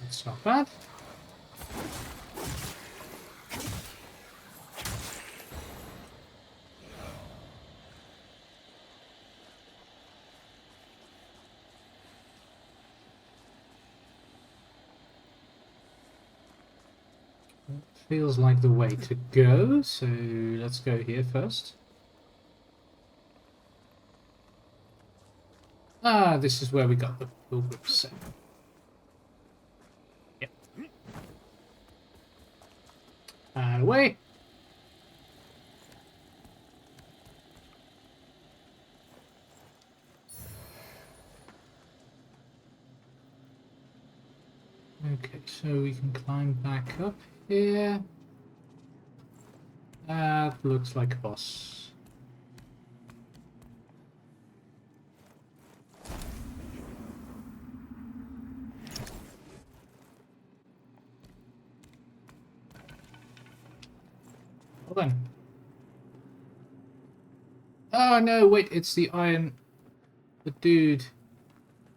It's not bad. Feels like the way to go, so let's go here first. Ah, this is where we got the pilgrim set. Yep. And away. Okay, so we can climb back up here. That looks like a boss. Hold on. Oh no, wait, it's the dude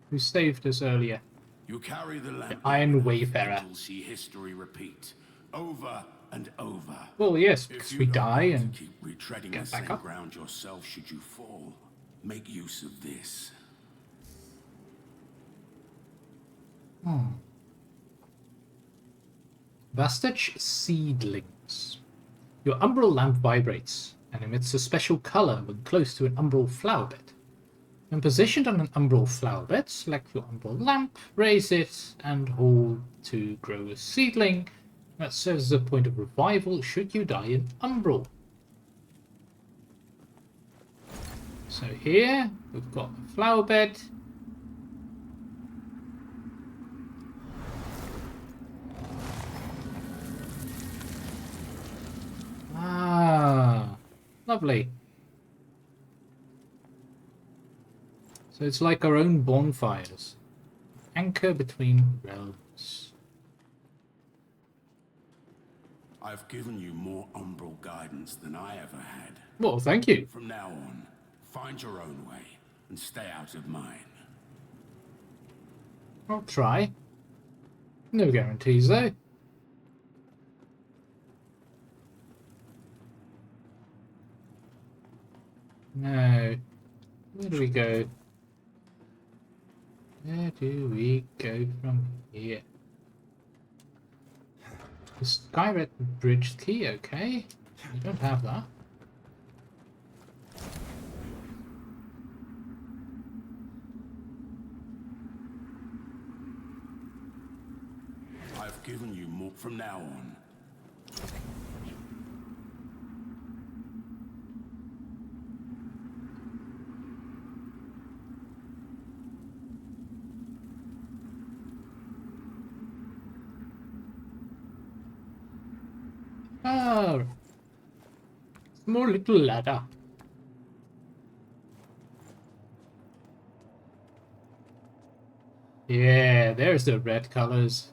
who saved us earlier. You carry the lamp. Iron Wayfarer. And you'll see history repeat over and over. Well, yes, If because you we don't die want and to keep retreading get the back same up. ground yourself should you fall, make use of this. Vastage seedlings. Your umbral lamp vibrates and emits a special color when close to an umbral flower bed. When positioned on an umbral flower bed, select your umbral lamp, raise it, and hold to grow a seedling that serves as a point of revival should you die in umbral. So here we've got a flower bed. Ah, lovely. So it's like our own bonfires. Anchor between realms. I've given you more umbral guidance than I ever had. Well, thank you. From now on, find your own way and stay out of mine. I'll try. No guarantees though. No. Where do we go? Where do we go from here? The Skyred Bridge key, okay. We don't have that. I've given you more from now on. Oh, more little ladder. Yeah, there's the red colors.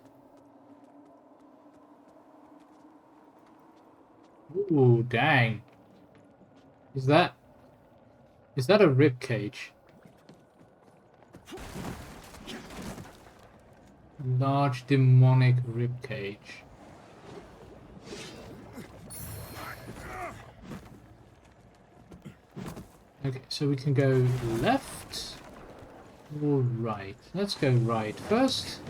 Ooh, dang. Is that a rib cage? Large demonic rib cage. Okay, so we can go left or right. Let's go right first.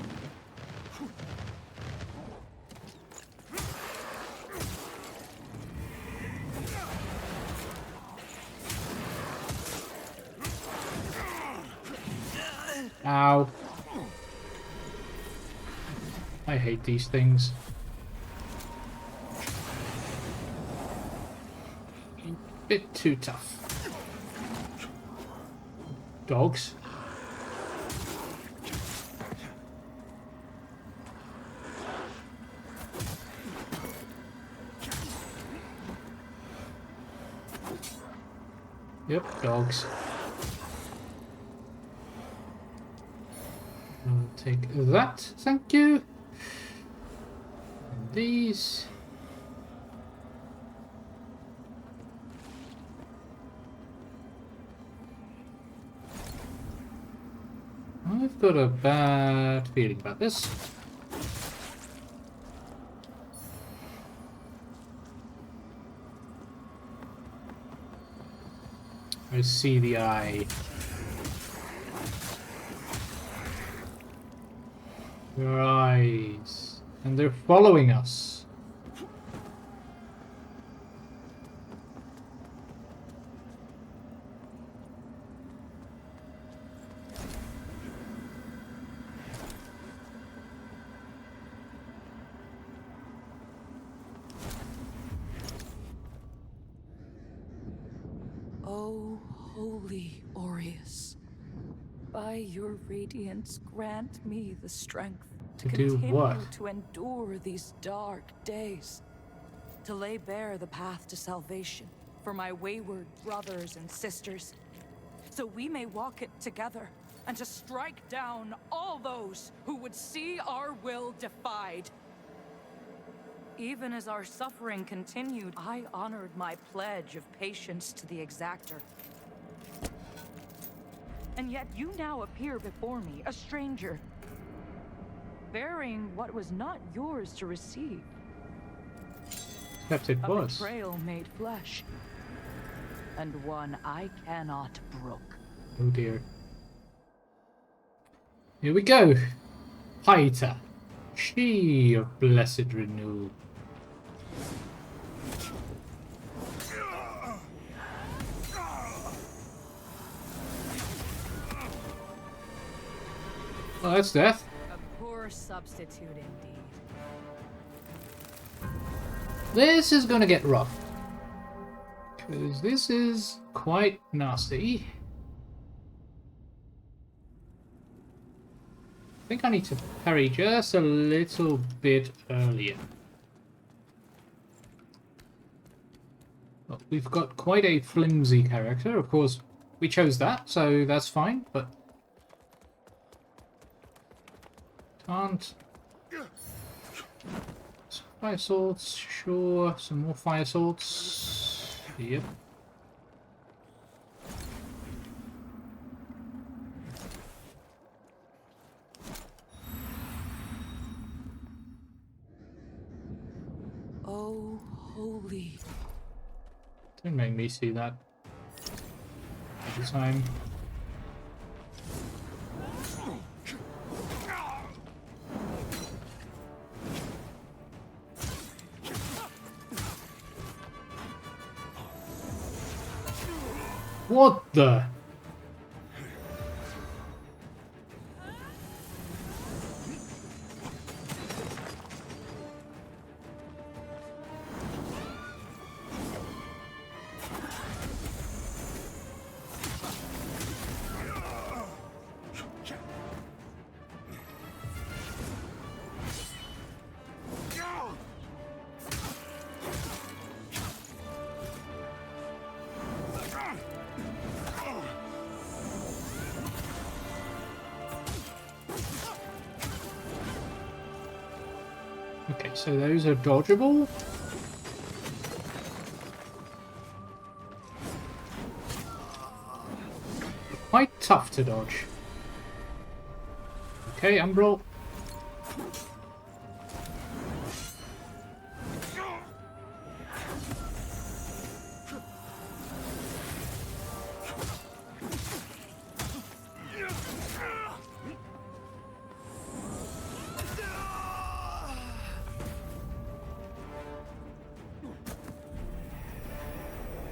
Ow. I hate these things. A bit too tough. Dogs. Yep, dogs. I'll take that, thank you. And these. I've got a bad feeling about this. I see the eye. Your eyes. And they're following us. O holy Aureus, by your radiance grant me the strength To do continue what? to endure these dark days. To lay bare the path to salvation for my wayward brothers and sisters. So we may walk it together, and to strike down all those who would see our will defied. Even as our suffering continued, I honored my pledge of patience to the exactor. And yet you now appear before me, a stranger, bearing what was not yours to receive. Except it A was. betrayal made flesh, and one I cannot brook. Oh dear. Here we go. Paita, she of blessed renewal. Oh, that's death. A poor substitute indeed. This is gonna get rough. Because this is quite nasty. I think I need to parry just a little bit earlier. Well, we've got quite a flimsy character. Of course, we chose that, so that's fine, but... Can't... Fire swords, sure. Some more fire swords. Yep. Oh, holy. Don't make me see that every time. What the? Okay, so those are dodgeable. Quite tough to dodge. Okay, Umbral.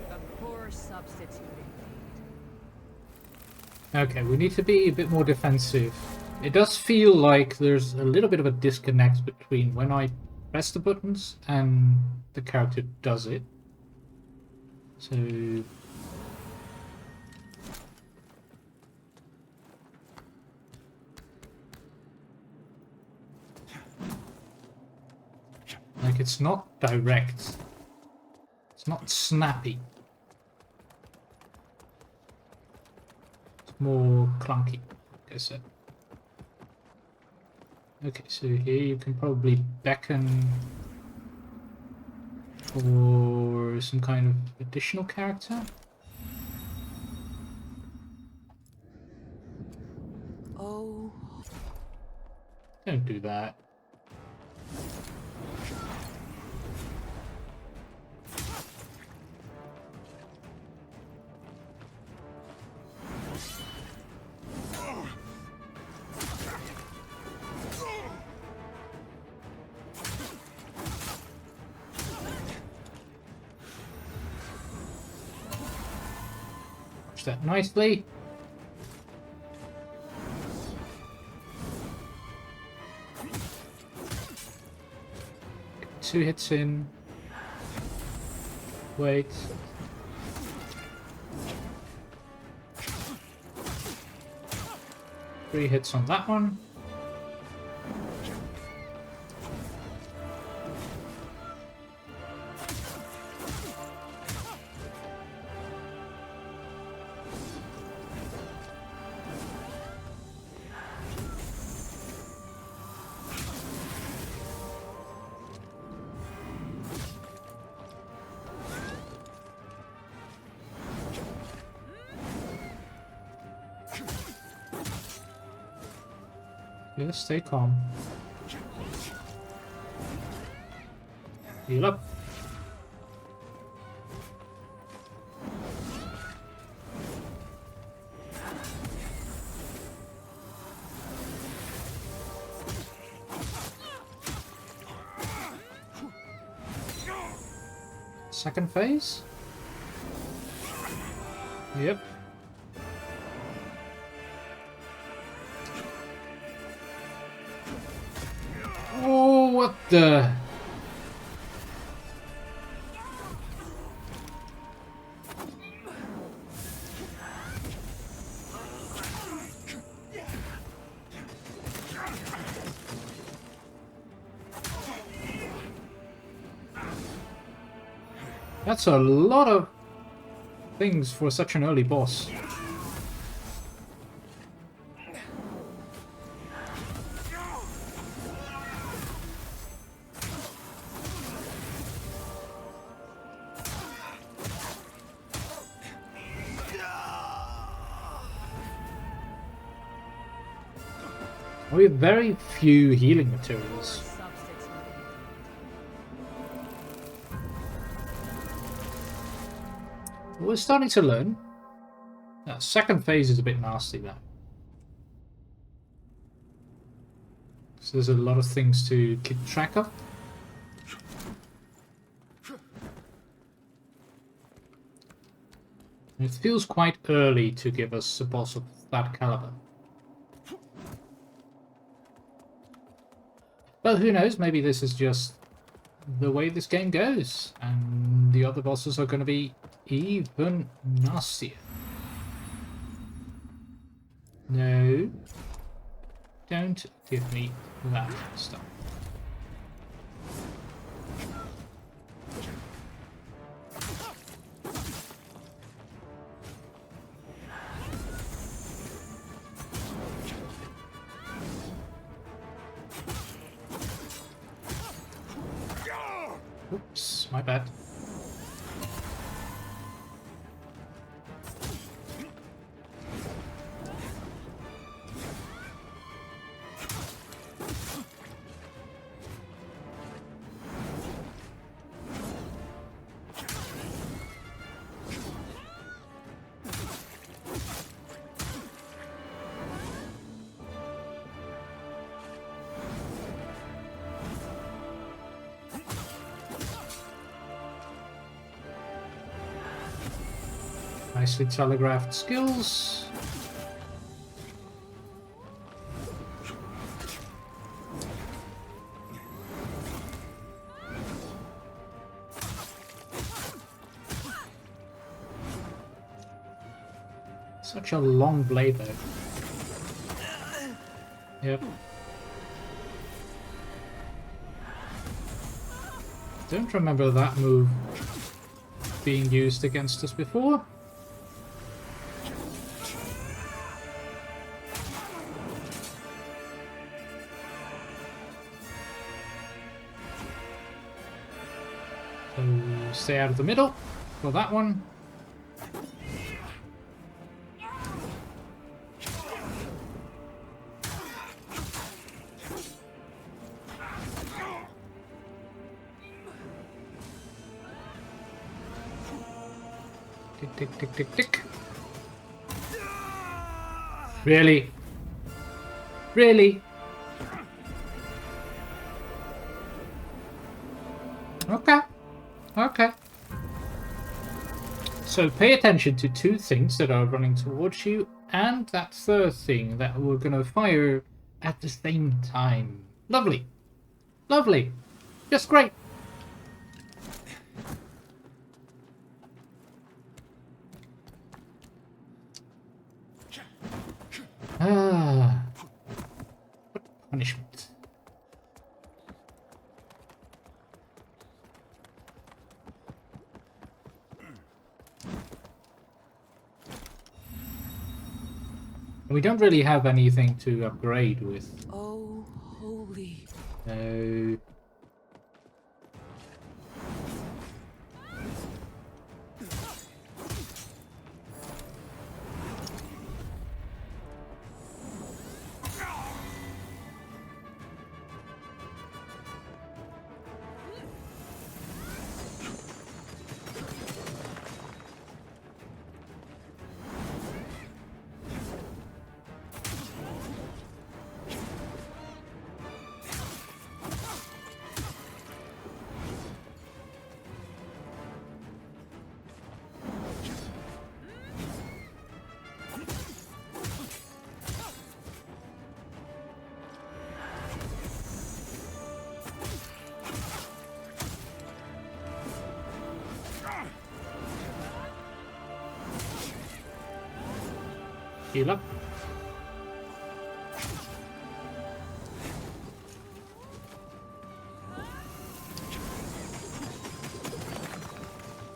A poor substitute indeed. Okay, we need to be a bit more defensive. It does feel like there's a little bit of a disconnect between when I press the buttons and the character does it. So... like, it's not direct. It's not snappy. It's more clunky, like I said. Okay, so here you can probably beckon for some kind of additional character. Oh, Don't do that. Watch that nicely. Two hits in. Wait. Three hits on that one. Just stay calm. Heal up. Second phase? Yep. Oh, what the... That's a lot of things for such an early boss. We have very few healing materials. We're starting to learn. That second phase is a bit nasty now. So there's a lot of things to keep track of. It feels quite early to give us a boss of that caliber. But who knows, maybe this is just the way this game goes, and the other bosses are going to be even nastier. No. Don't give me that stuff. Oops, my bad. Nicely telegraphed skills. Such a long blade though. Yep. Don't remember that move being used against us before. So stay out of the middle for that one. Tick, tick, tick, tick, tick. Really? Really? Okay. Okay. So pay attention to two things that are running towards you, and that third thing that we're going to fire at the same time. Lovely. Lovely. Just great. Ah. What punishment. We don't really have anything to upgrade with. Oh, holy. No. Heal up.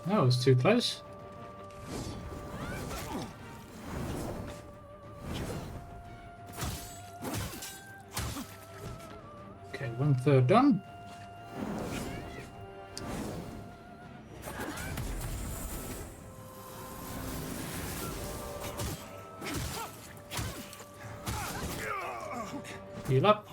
That was too close. Okay, 1/3 done. Heal up.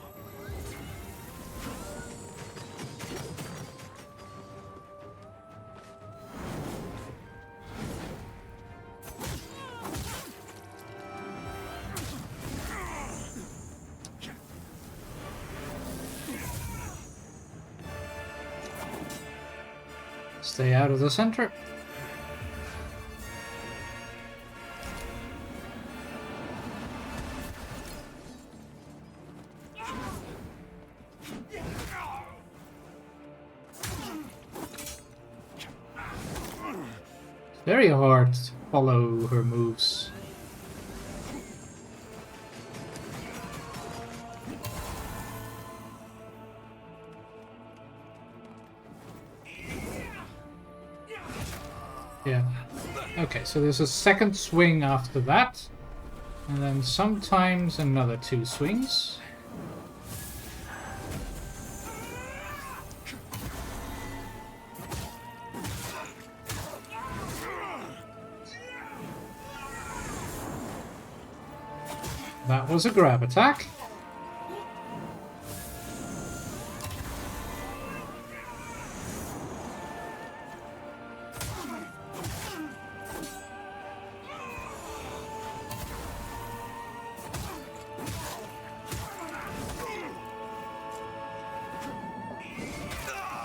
Stay out of the center. It's very hard to follow her moves. Yeah. Okay, so there's a second swing after that. And then sometimes another 2 swings. That was a grab attack.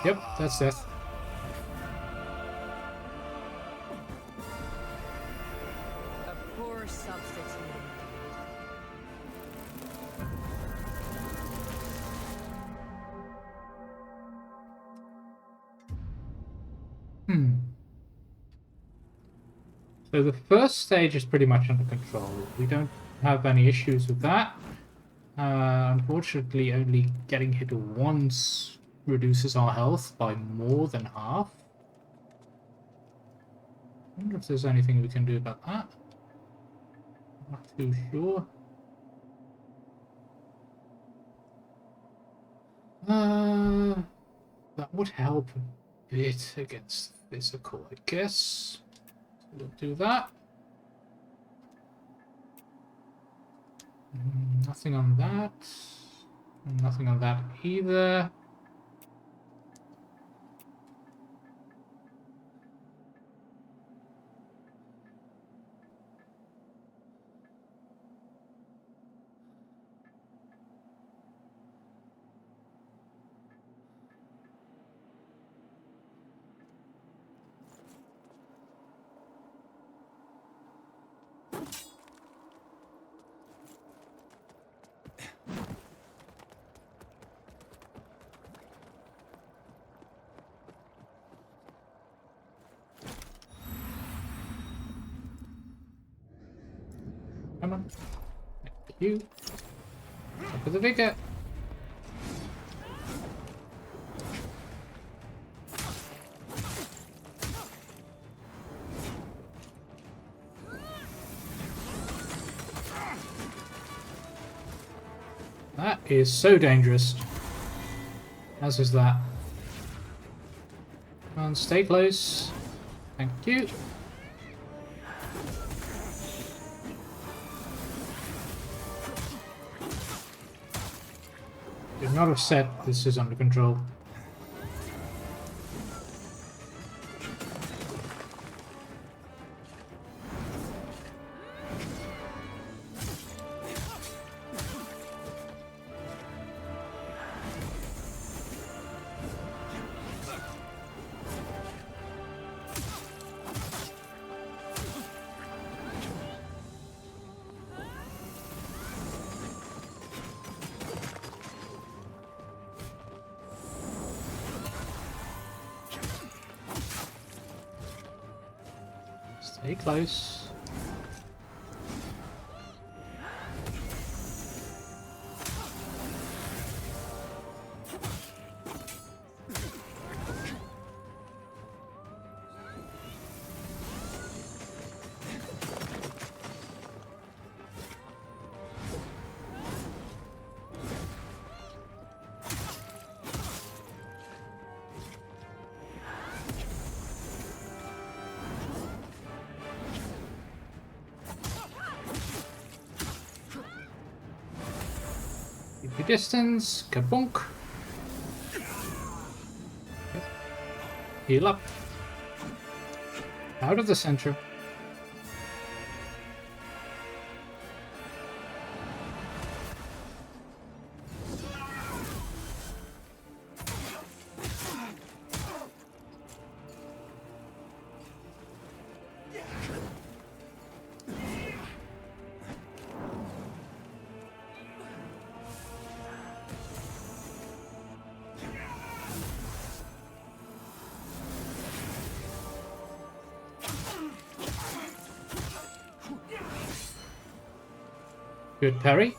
Yep, that's death. A poor substitute. So the first stage is pretty much under control. We don't have any issues with that. Unfortunately, only getting hit once reduces our health by more than half. I wonder if there's anything we can do about that. Not too sure. That would help a bit against physical, I guess. So we'll do that. Nothing on that. Nothing on that either. Come on. Thank you. Up with the vigor. That is so dangerous. As is that. Come on, stay close. Thank you. Should not have said this is under control. Stay close. Keep your distance. Kabunk. Heal up. Out of the center. Good parry.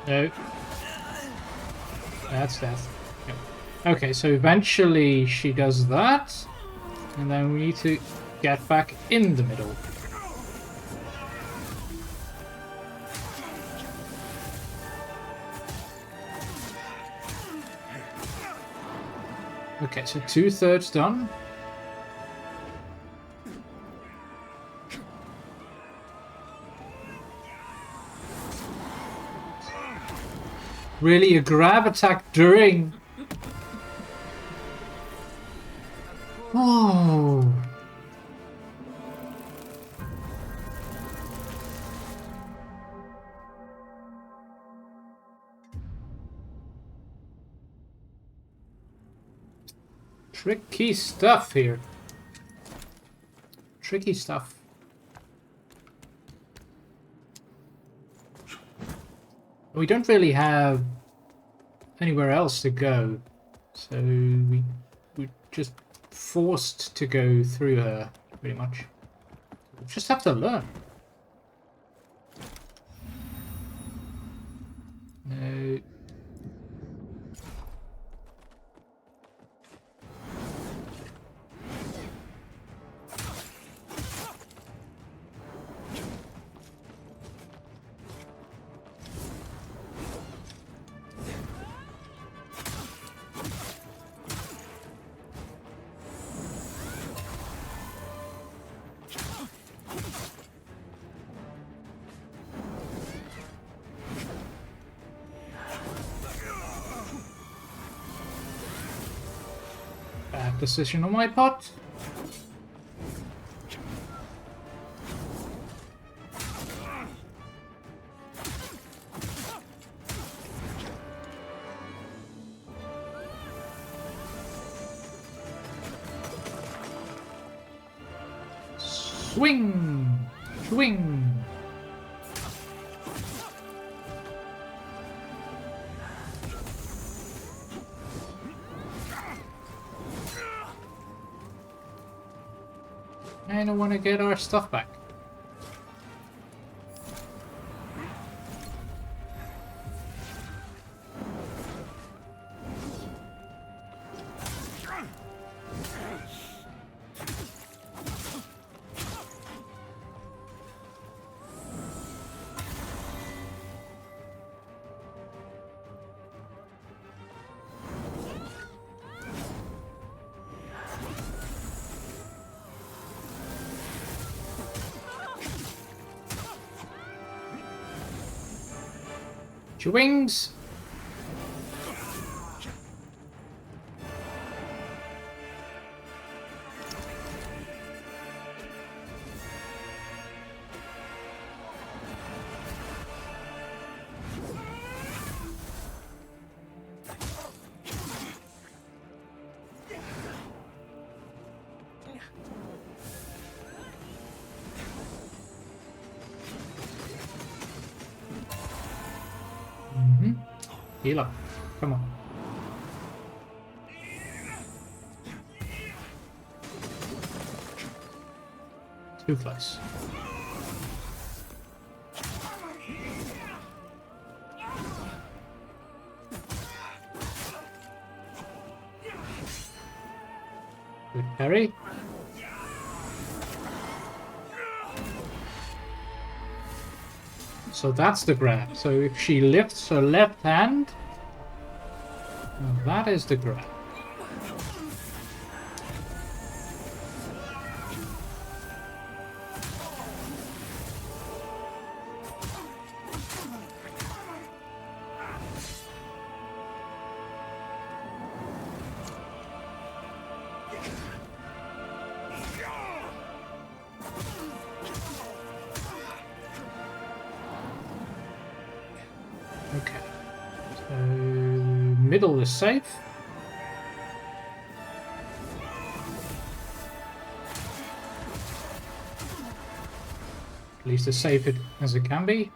No. That's death. Okay. Okay, so eventually she does that. And then we need to get back in the middle. Okay, so 2/3 done. Really, a grab attack during... Oh. Tricky stuff here. Tricky stuff. We don't really have anywhere else to go, so we're just forced to go through her, pretty much. We just have to learn. No. Bad decision on my part. Swing! Swing! I don't want to get our stuff back. Your wings. Heal up. Come on. Too close. Good parry. So that's the grab. So if she lifts her left hand, that is the grab. Okay. So middle is safe. At least as safe as it can be.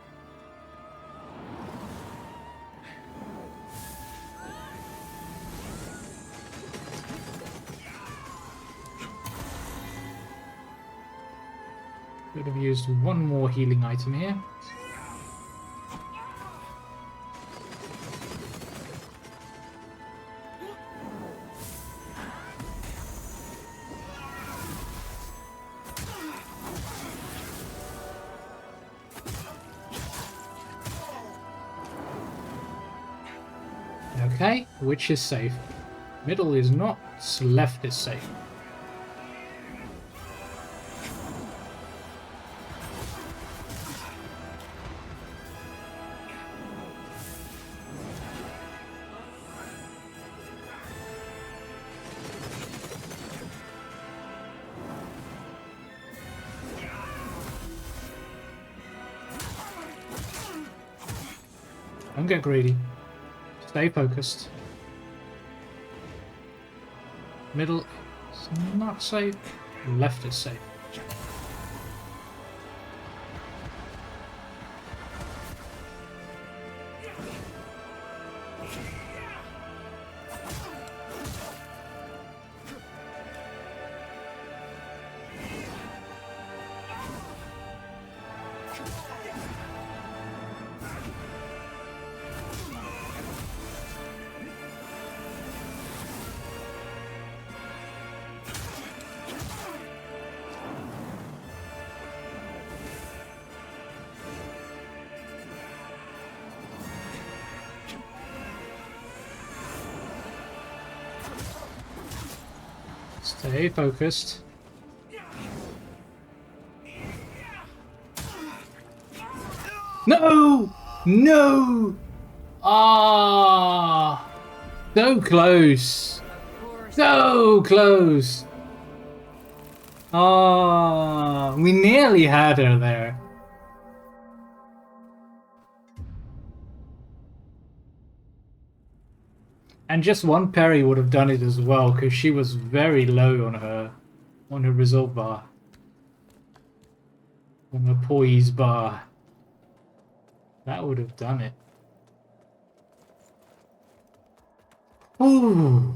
Could have used one more healing item here. Okay, which is safe? Middle is not, left is safe. Don't get greedy. Stay focused. Middle is not safe. Left is safe. Stay focused. No! No! Ah! So close. So close. Ah, we nearly had her there. And just one parry would have done it as well, because she was very low on her resolve bar. On her poise bar. That would have done it. Ooh.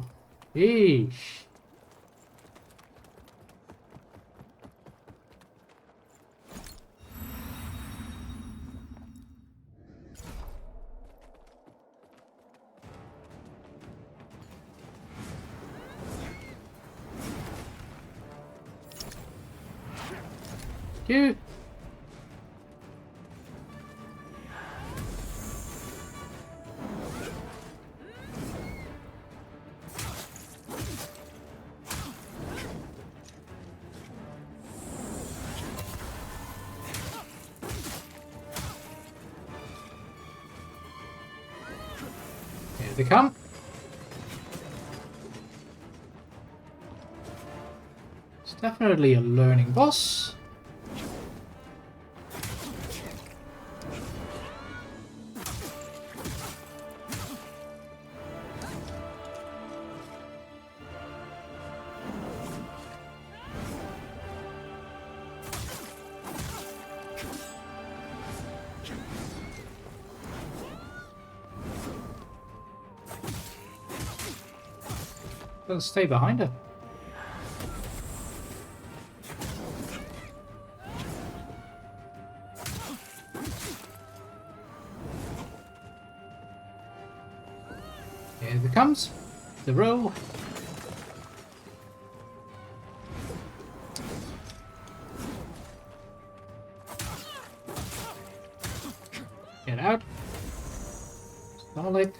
Eesh. You. Here they come. It's definitely a learning boss. Let's stay behind her. Here it comes. The row. Get out. Solid.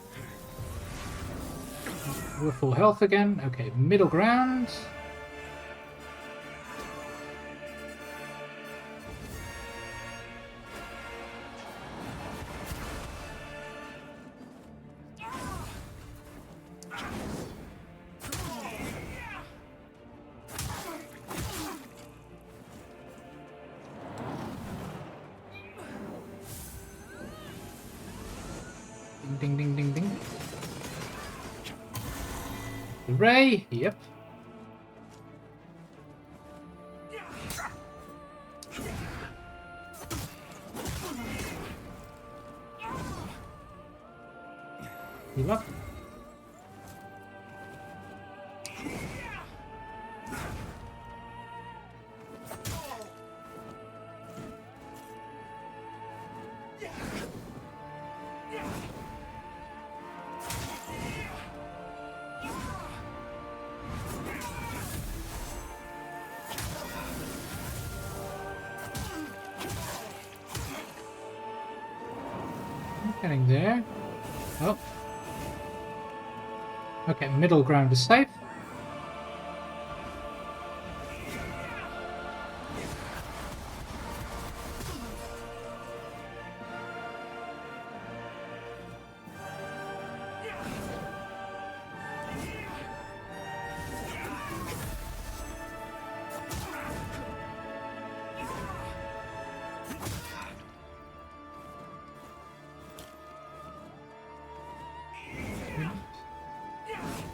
We're full health again. Okay, middle ground. Ding, ding, ding, ding, ding. Ray, yep. Heal up. Getting there. Oh. Okay, middle ground is safe.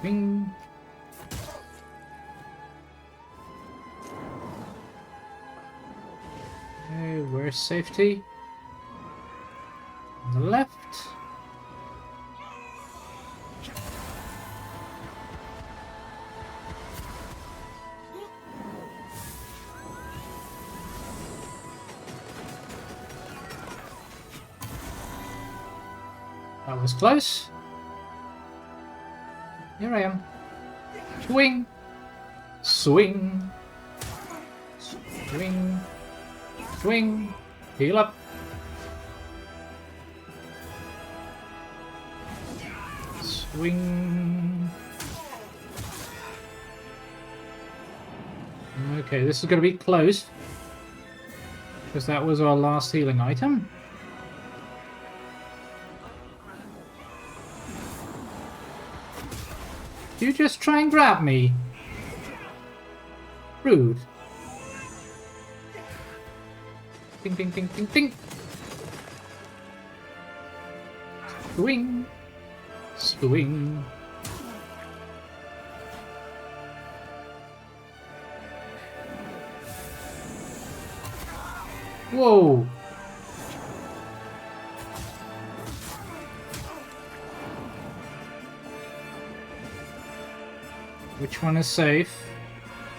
Bing. Okay, where's safety? On the left. That was close. Here I am. Swing! Swing! Swing! Swing! Heal up! Swing! Okay, this is going to be close. Because that was our last healing item. You just try and grab me. Rude. Ding ding ding ding ding. Swing. Swing. Whoa. Which one is safe?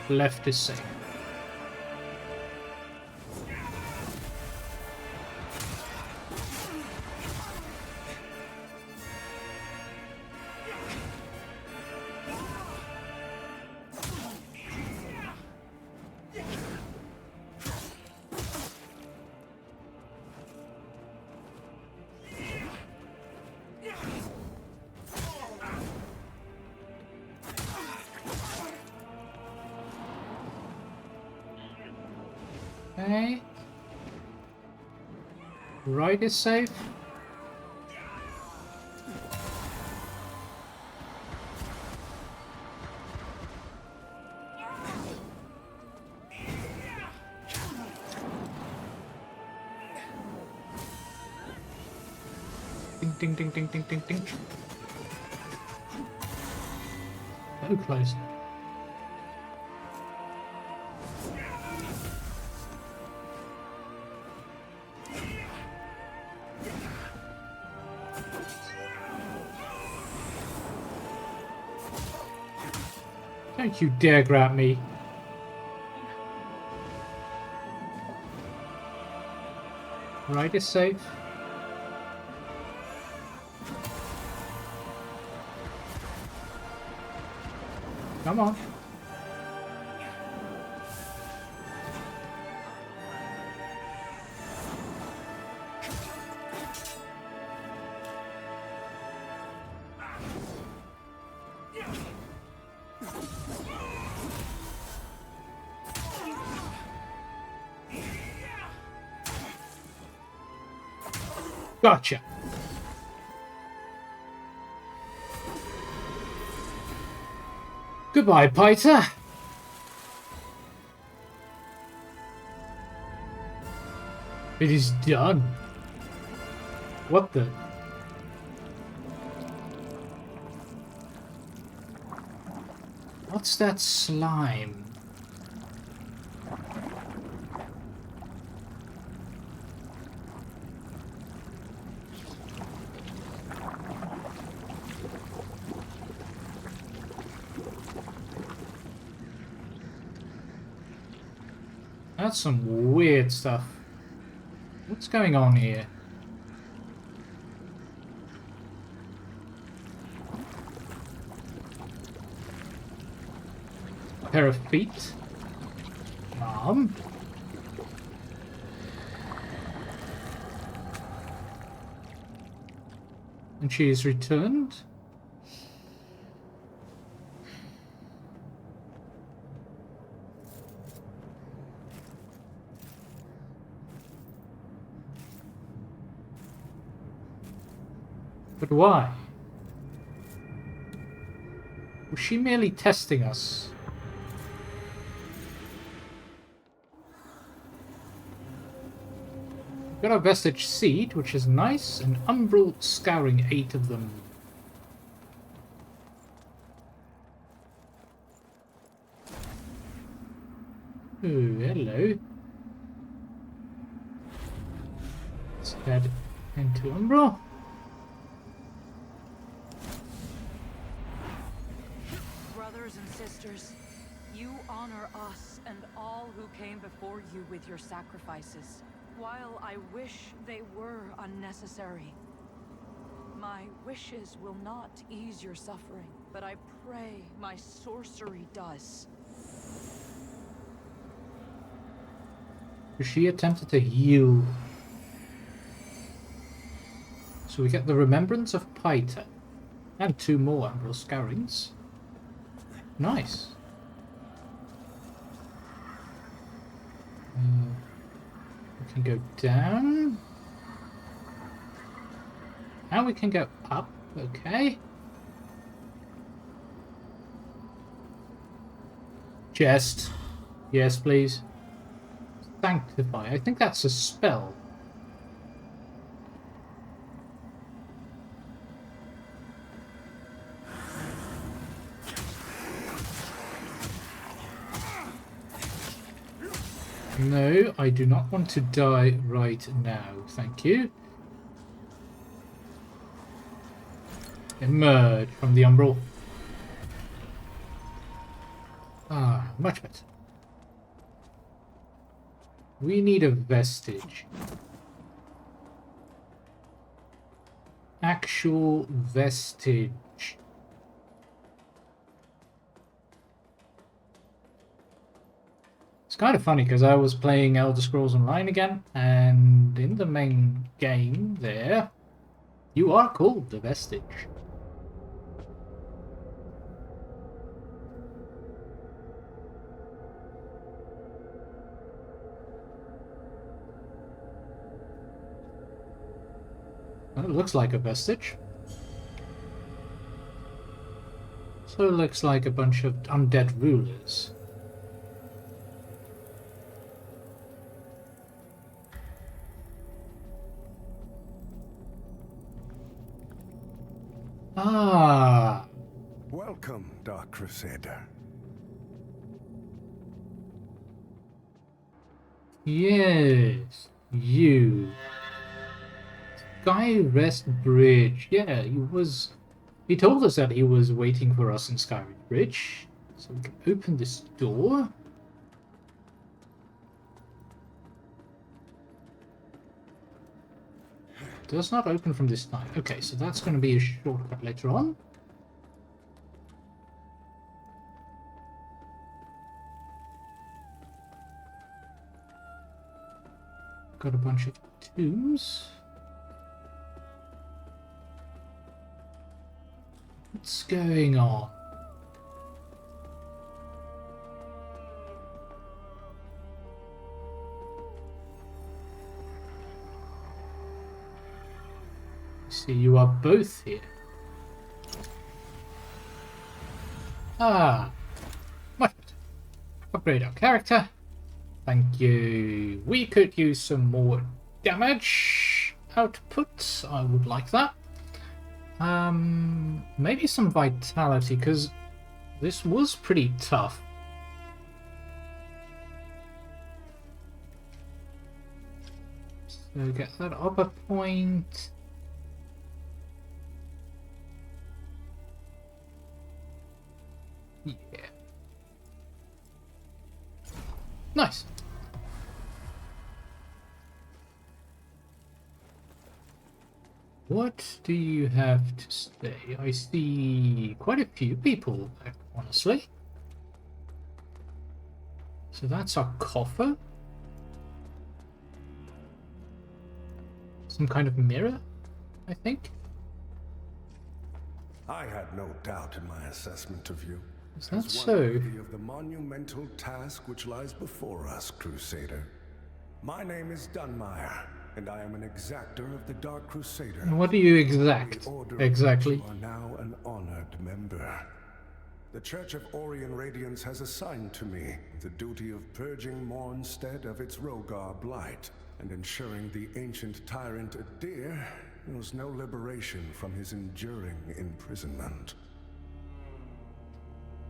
Left is safe. Okay. Right is safe. Ding ding ding ding ding ding ding. So close. Don't you dare grab me. Right is safe. Come on. Gotcha. Goodbye, Piter. It is done. What the? What's that slime? That's some weird stuff. What's going on here? A pair of feet. Arm. And she is returned. But why? Was she merely testing us? We've got our vestige seed, which is nice, and umbral scouring, 8 of them. Ooh, hello. Let's head into umbral. Brothers and sisters, you honor us and all who came before you with your sacrifices. While I wish they were unnecessary, my wishes will not ease your suffering, but I pray my sorcery does. She attempted to heal. So we get the remembrance of Piter. And 2 more umbral scourings. Nice. We can go down. And we can go up. Okay. Chest. Yes, please. Sanctify. I think that's a spell. No, I do not want to die right now. Thank you. Emerge from the umbral. Ah, much better. We need a vestige. Actual vestige. It's kind of funny because I was playing Elder Scrolls Online again, and in the main game there, you are called the vestige. Well, it looks like a vestige. So it looks like a bunch of undead rulers. Ah. Welcome, Dark Crusader. Yes, you. Skyrest Bridge. Yeah, he told us that he was waiting for us in Skyrest Bridge. So we can open this door. Does not open from this side. Okay, so that's going to be a shortcut later on. Got a bunch of tombs. What's going on? See, you are both here. Ah, much better. Upgrade our character. Thank you. We could use some more damage output. I would like that. Maybe some vitality, because this was pretty tough. So get that upper point. Yeah. Nice. What do you have to say? I see quite a few people, honestly. So that's our coffer. Some kind of mirror, I think. I had no doubt in my assessment of you. Is that as one so? worthy of the monumental task which lies before us, Crusader. My name is Dunmire, and I am an exactor of the Dark Crusader. And what do you exact, The order of exactly? which you are now an honored member. The Church of Orien Radiance has assigned to me the duty of purging Mornstead of its Rogar blight, and ensuring the ancient tyrant Adir knows no liberation from his enduring imprisonment.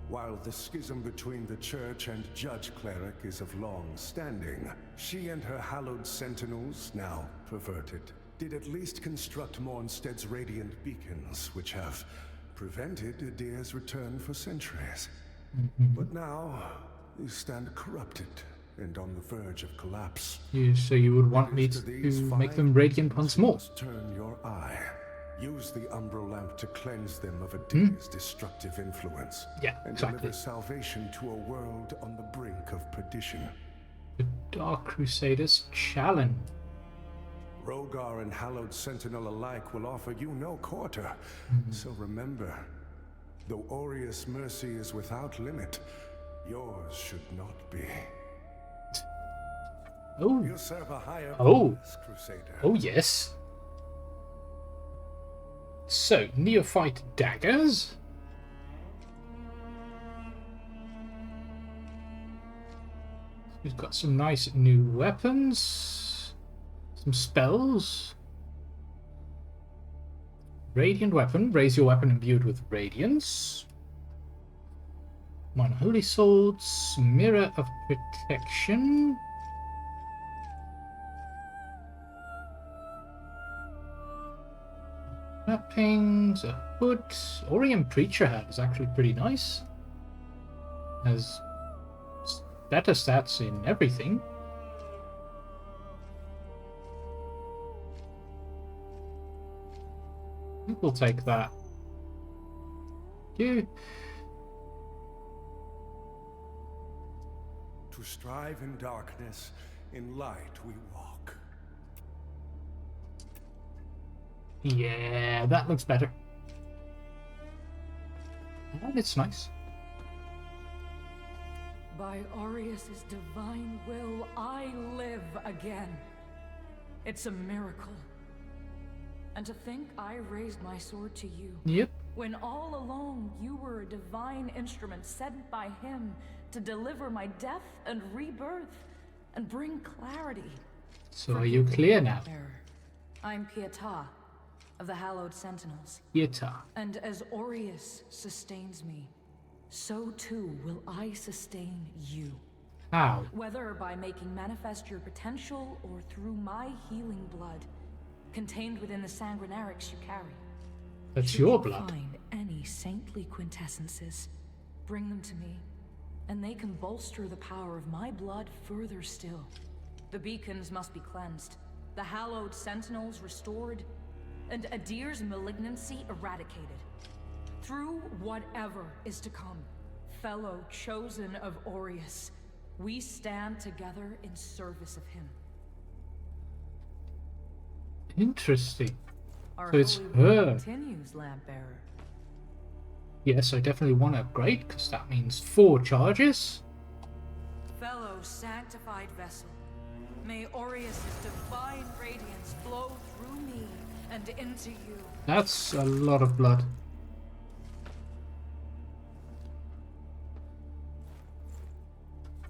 While the schism between the Church and Judge Cleric is of long standing, she and her hallowed sentinels, now perverted, did at least construct Mornstead's radiant beacons, which have prevented Adir's return for centuries. But now, they stand corrupted and on the verge of collapse. So you would want me It is to these make five them radiant beacons once you more? must turn your eye. Use the Umbral Lamp to cleanse them of Adir's destructive influence. Yeah, and exactly. deliver salvation to a world on the brink of perdition. The Dark Crusaders challenge. Rogar and Hallowed Sentinel alike will offer you no quarter. So remember, though Aureus' mercy is without limit, yours should not be. Oh, You serve a higher Oh. purpose, Crusader. oh yes. So, neophyte daggers. We've got some nice new weapons. Some spells. Radiant weapon. Raise your weapon imbued with radiance. Minor holy swords. Mirror of protection. Wrappings, a hood. Orien Preacher hat is actually pretty nice. Has better stats in everything. I think we'll take that. You. To strive in darkness, in light we walk. Yeah, that looks better. And it's nice. By Aureus' divine will, I live again. It's a miracle. And to think I raised my sword to you, Yep. when all along you were a divine instrument sent by him to deliver my death and rebirth and bring clarity. So are you clear now? Bearer. I'm Pietà of the Hallowed Sentinels. Yeta. And as Aureus sustains me, so too will I sustain you. How? Whether by making manifest your potential or through my healing blood, contained within the sanguinarics you carry. That's Should your you blood. find any saintly quintessences, bring them to me, and they can bolster the power of my blood further still. The beacons must be cleansed, the hallowed sentinels restored, and Adir's malignancy eradicated. Through whatever is to come, fellow chosen of Aureus, we stand together in service of him. Interesting. Our So it's holy war her. continues, Lampbearer. Yes, I definitely want to upgrade, because that means 4 charges. Fellow sanctified vessel, may Aureus' divine radiance flow through me and into you. That's a lot of blood.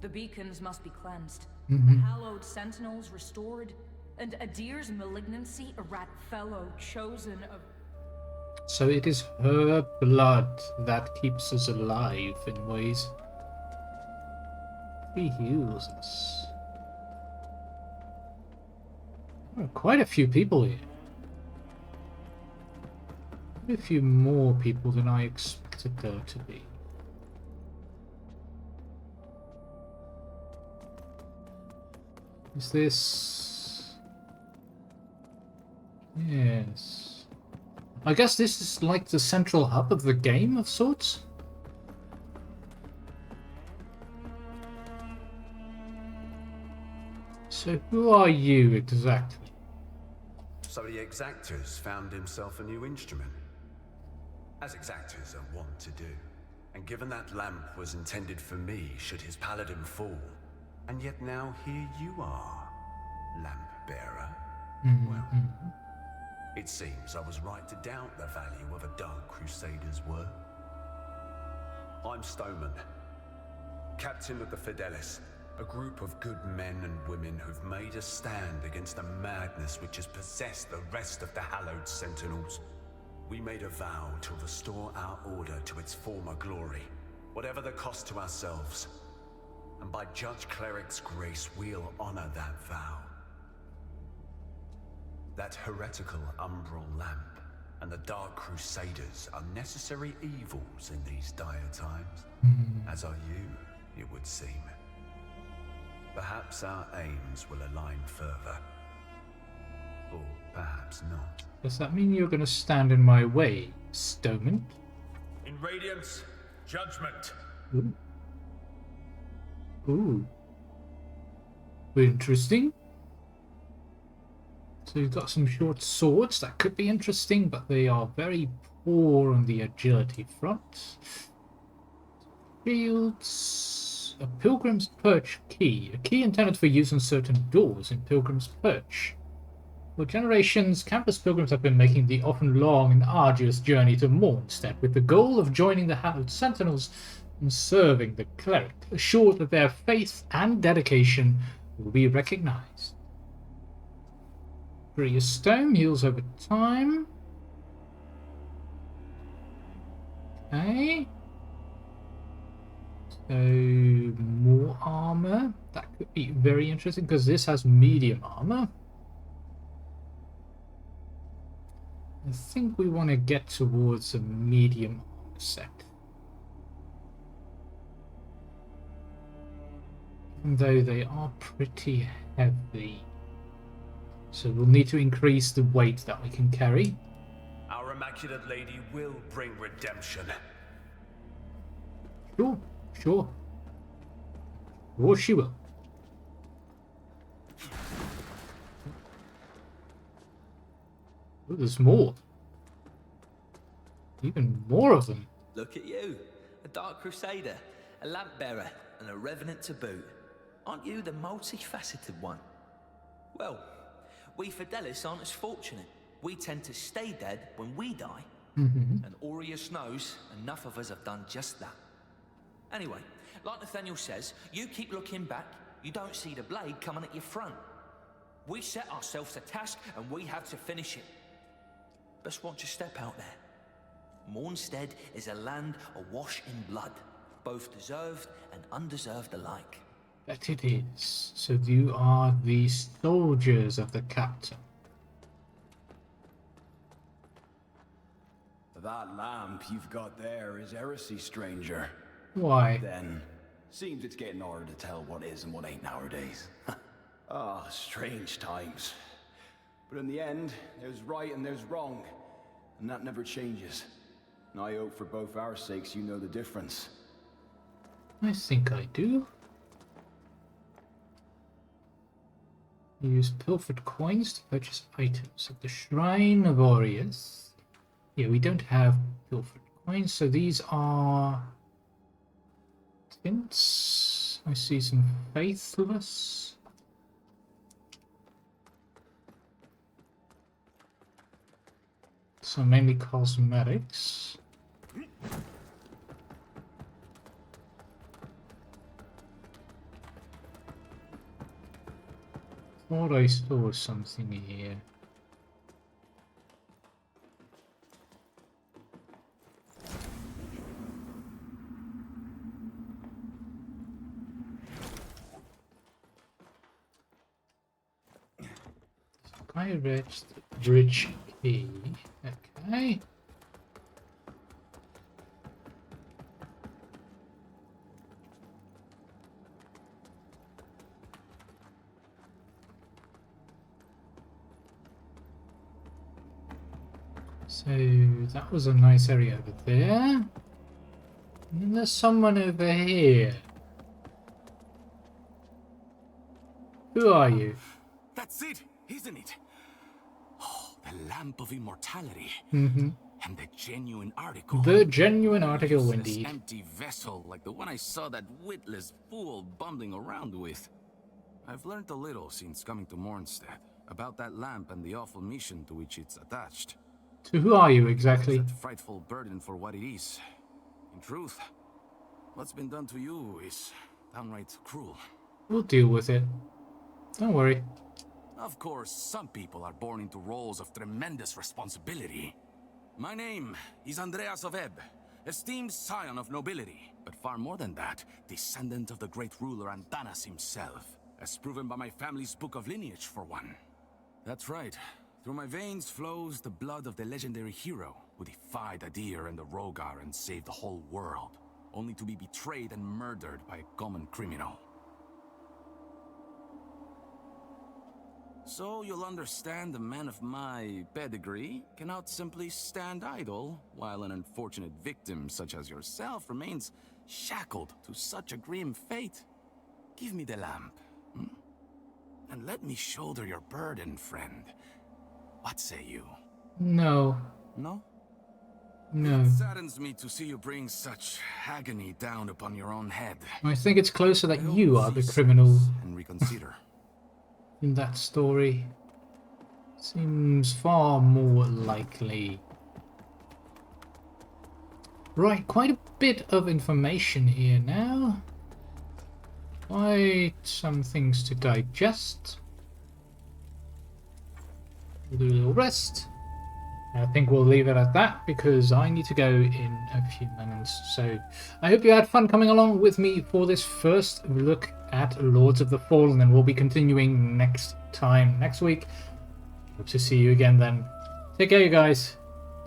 The beacons must be cleansed, Mm-hmm. the hallowed sentinels restored, and Adir's malignancy a rat fellow chosen of... So it is her blood that keeps us alive in ways. She heals us. There are quite a few people here. Quite a few more people than I expected there to be. Is this... Yes. I guess this is like the central hub of the game of sorts. So who are you exactly? So the exactors found himself a new instrument. As exactors are wont to do. And given that lamp was intended for me should his paladin fall. And yet now here you are, lamp bearer. Well, it seems I was right to doubt the value of a Dark Crusader's work. I'm Stoneman, captain of the Fidelis, a group of good men and women who've made a stand against the madness which has possessed the rest of the hallowed sentinels. We made a vow to restore our order to its former glory, whatever the cost to ourselves. And by Judge Cleric's grace, we'll honor that vow. That heretical umbral lamp and the Dark Crusaders are necessary evils in these dire times, as are you, it would seem. Perhaps our aims will align further. Or perhaps not. Does that mean you're going to stand in my way, Stoneman? In Radiance, judgment. Ooh. Ooh. Interesting. So you've got some short swords that could be interesting, but they are very poor on the agility front. Shields. A Pilgrim's Perch key. A key intended for use on certain doors in Pilgrim's Perch. For generations, campus pilgrims have been making the often long and arduous journey to Mornstead with the goal of joining the Hallowed Sentinels and serving the cleric, assured that their faith and dedication will be recognized. Bria Stone heals over time. Okay. So, more armor. That could be very interesting because this has medium armor. I think we want to get towards a medium armor set. Even though they are pretty heavy. So we'll need to increase the weight that we can carry. Our Immaculate Lady will bring redemption. Sure, sure. Or she will. Oh, there's more. Even more of them. Look at you, a Dark Crusader, a lamp bearer, and a revenant to boot. Aren't you the multifaceted one? Well, we Fidelis aren't as fortunate. We tend to stay dead when we die. And Aureus knows enough of us have done just that. Anyway, like Nathaniel says, you keep looking back, you don't see the blade coming at your front. We set ourselves a task and we have to finish it. Best watch your step out there. Mornstead is a land awash in blood, both deserved and undeserved alike. Bet it is. So you are the soldiers of the captain. That lamp you've got there is heresy, stranger. Why? Then, seems it's getting harder to tell what is and what ain't nowadays. Ah, strange times. But in the end, there's right and there's wrong. And that never changes. And I hope for both our sakes you know the difference. I think I do. Use pilfered coins to purchase items at the Shrine of Aureus. Yeah, we don't have pilfered coins, so these are tints. I see some faithless. So mainly cosmetics. Thought I saw something here. Pirate's bridge key. Okay. So that was a nice area over there. And then there's someone over here. Who are you? That's it, isn't it? Oh, the Lamp of Immortality. Mm-hmm. And the genuine article. The genuine article, Useless indeed. Empty vessel like the one I saw that witless fool bumbling around with. I've learned a little since coming to Mornstead about that lamp and the awful mission to which it's attached. So who are you exactly? That frightful burden for what it is. In truth, what's been done to you is downright cruel. We'll deal with it. Don't worry. Of course, some people are born into roles of tremendous responsibility. My name is Andreas of Ebb, esteemed scion of nobility, but far more than that, descendant of the great ruler Antanas himself, as proven by my family's book of lineage, for one. That's right. Through my veins flows the blood of the legendary hero who defied Adir and the Rogar and saved the whole world, only to be betrayed and murdered by a common criminal. So you'll understand a man of my pedigree cannot simply stand idle, while an unfortunate victim such as yourself remains shackled to such a grim fate. Give me the lamp, and let me shoulder your burden, friend. What say you? No. No? No. It saddens me to see you bring such agony down upon your own head. I think it's closer that you are the criminal And reconsider. in that story. Seems far more likely. Right, quite a bit of information here now. Quite some things to digest. We'll do a little rest. I think we'll leave it at that because I need to go in a few minutes. So I hope you had fun coming along with me for this first look at Lords of the Fallen, and we'll be continuing next week. Hope to see you again then. Take care, you guys.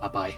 Bye-bye.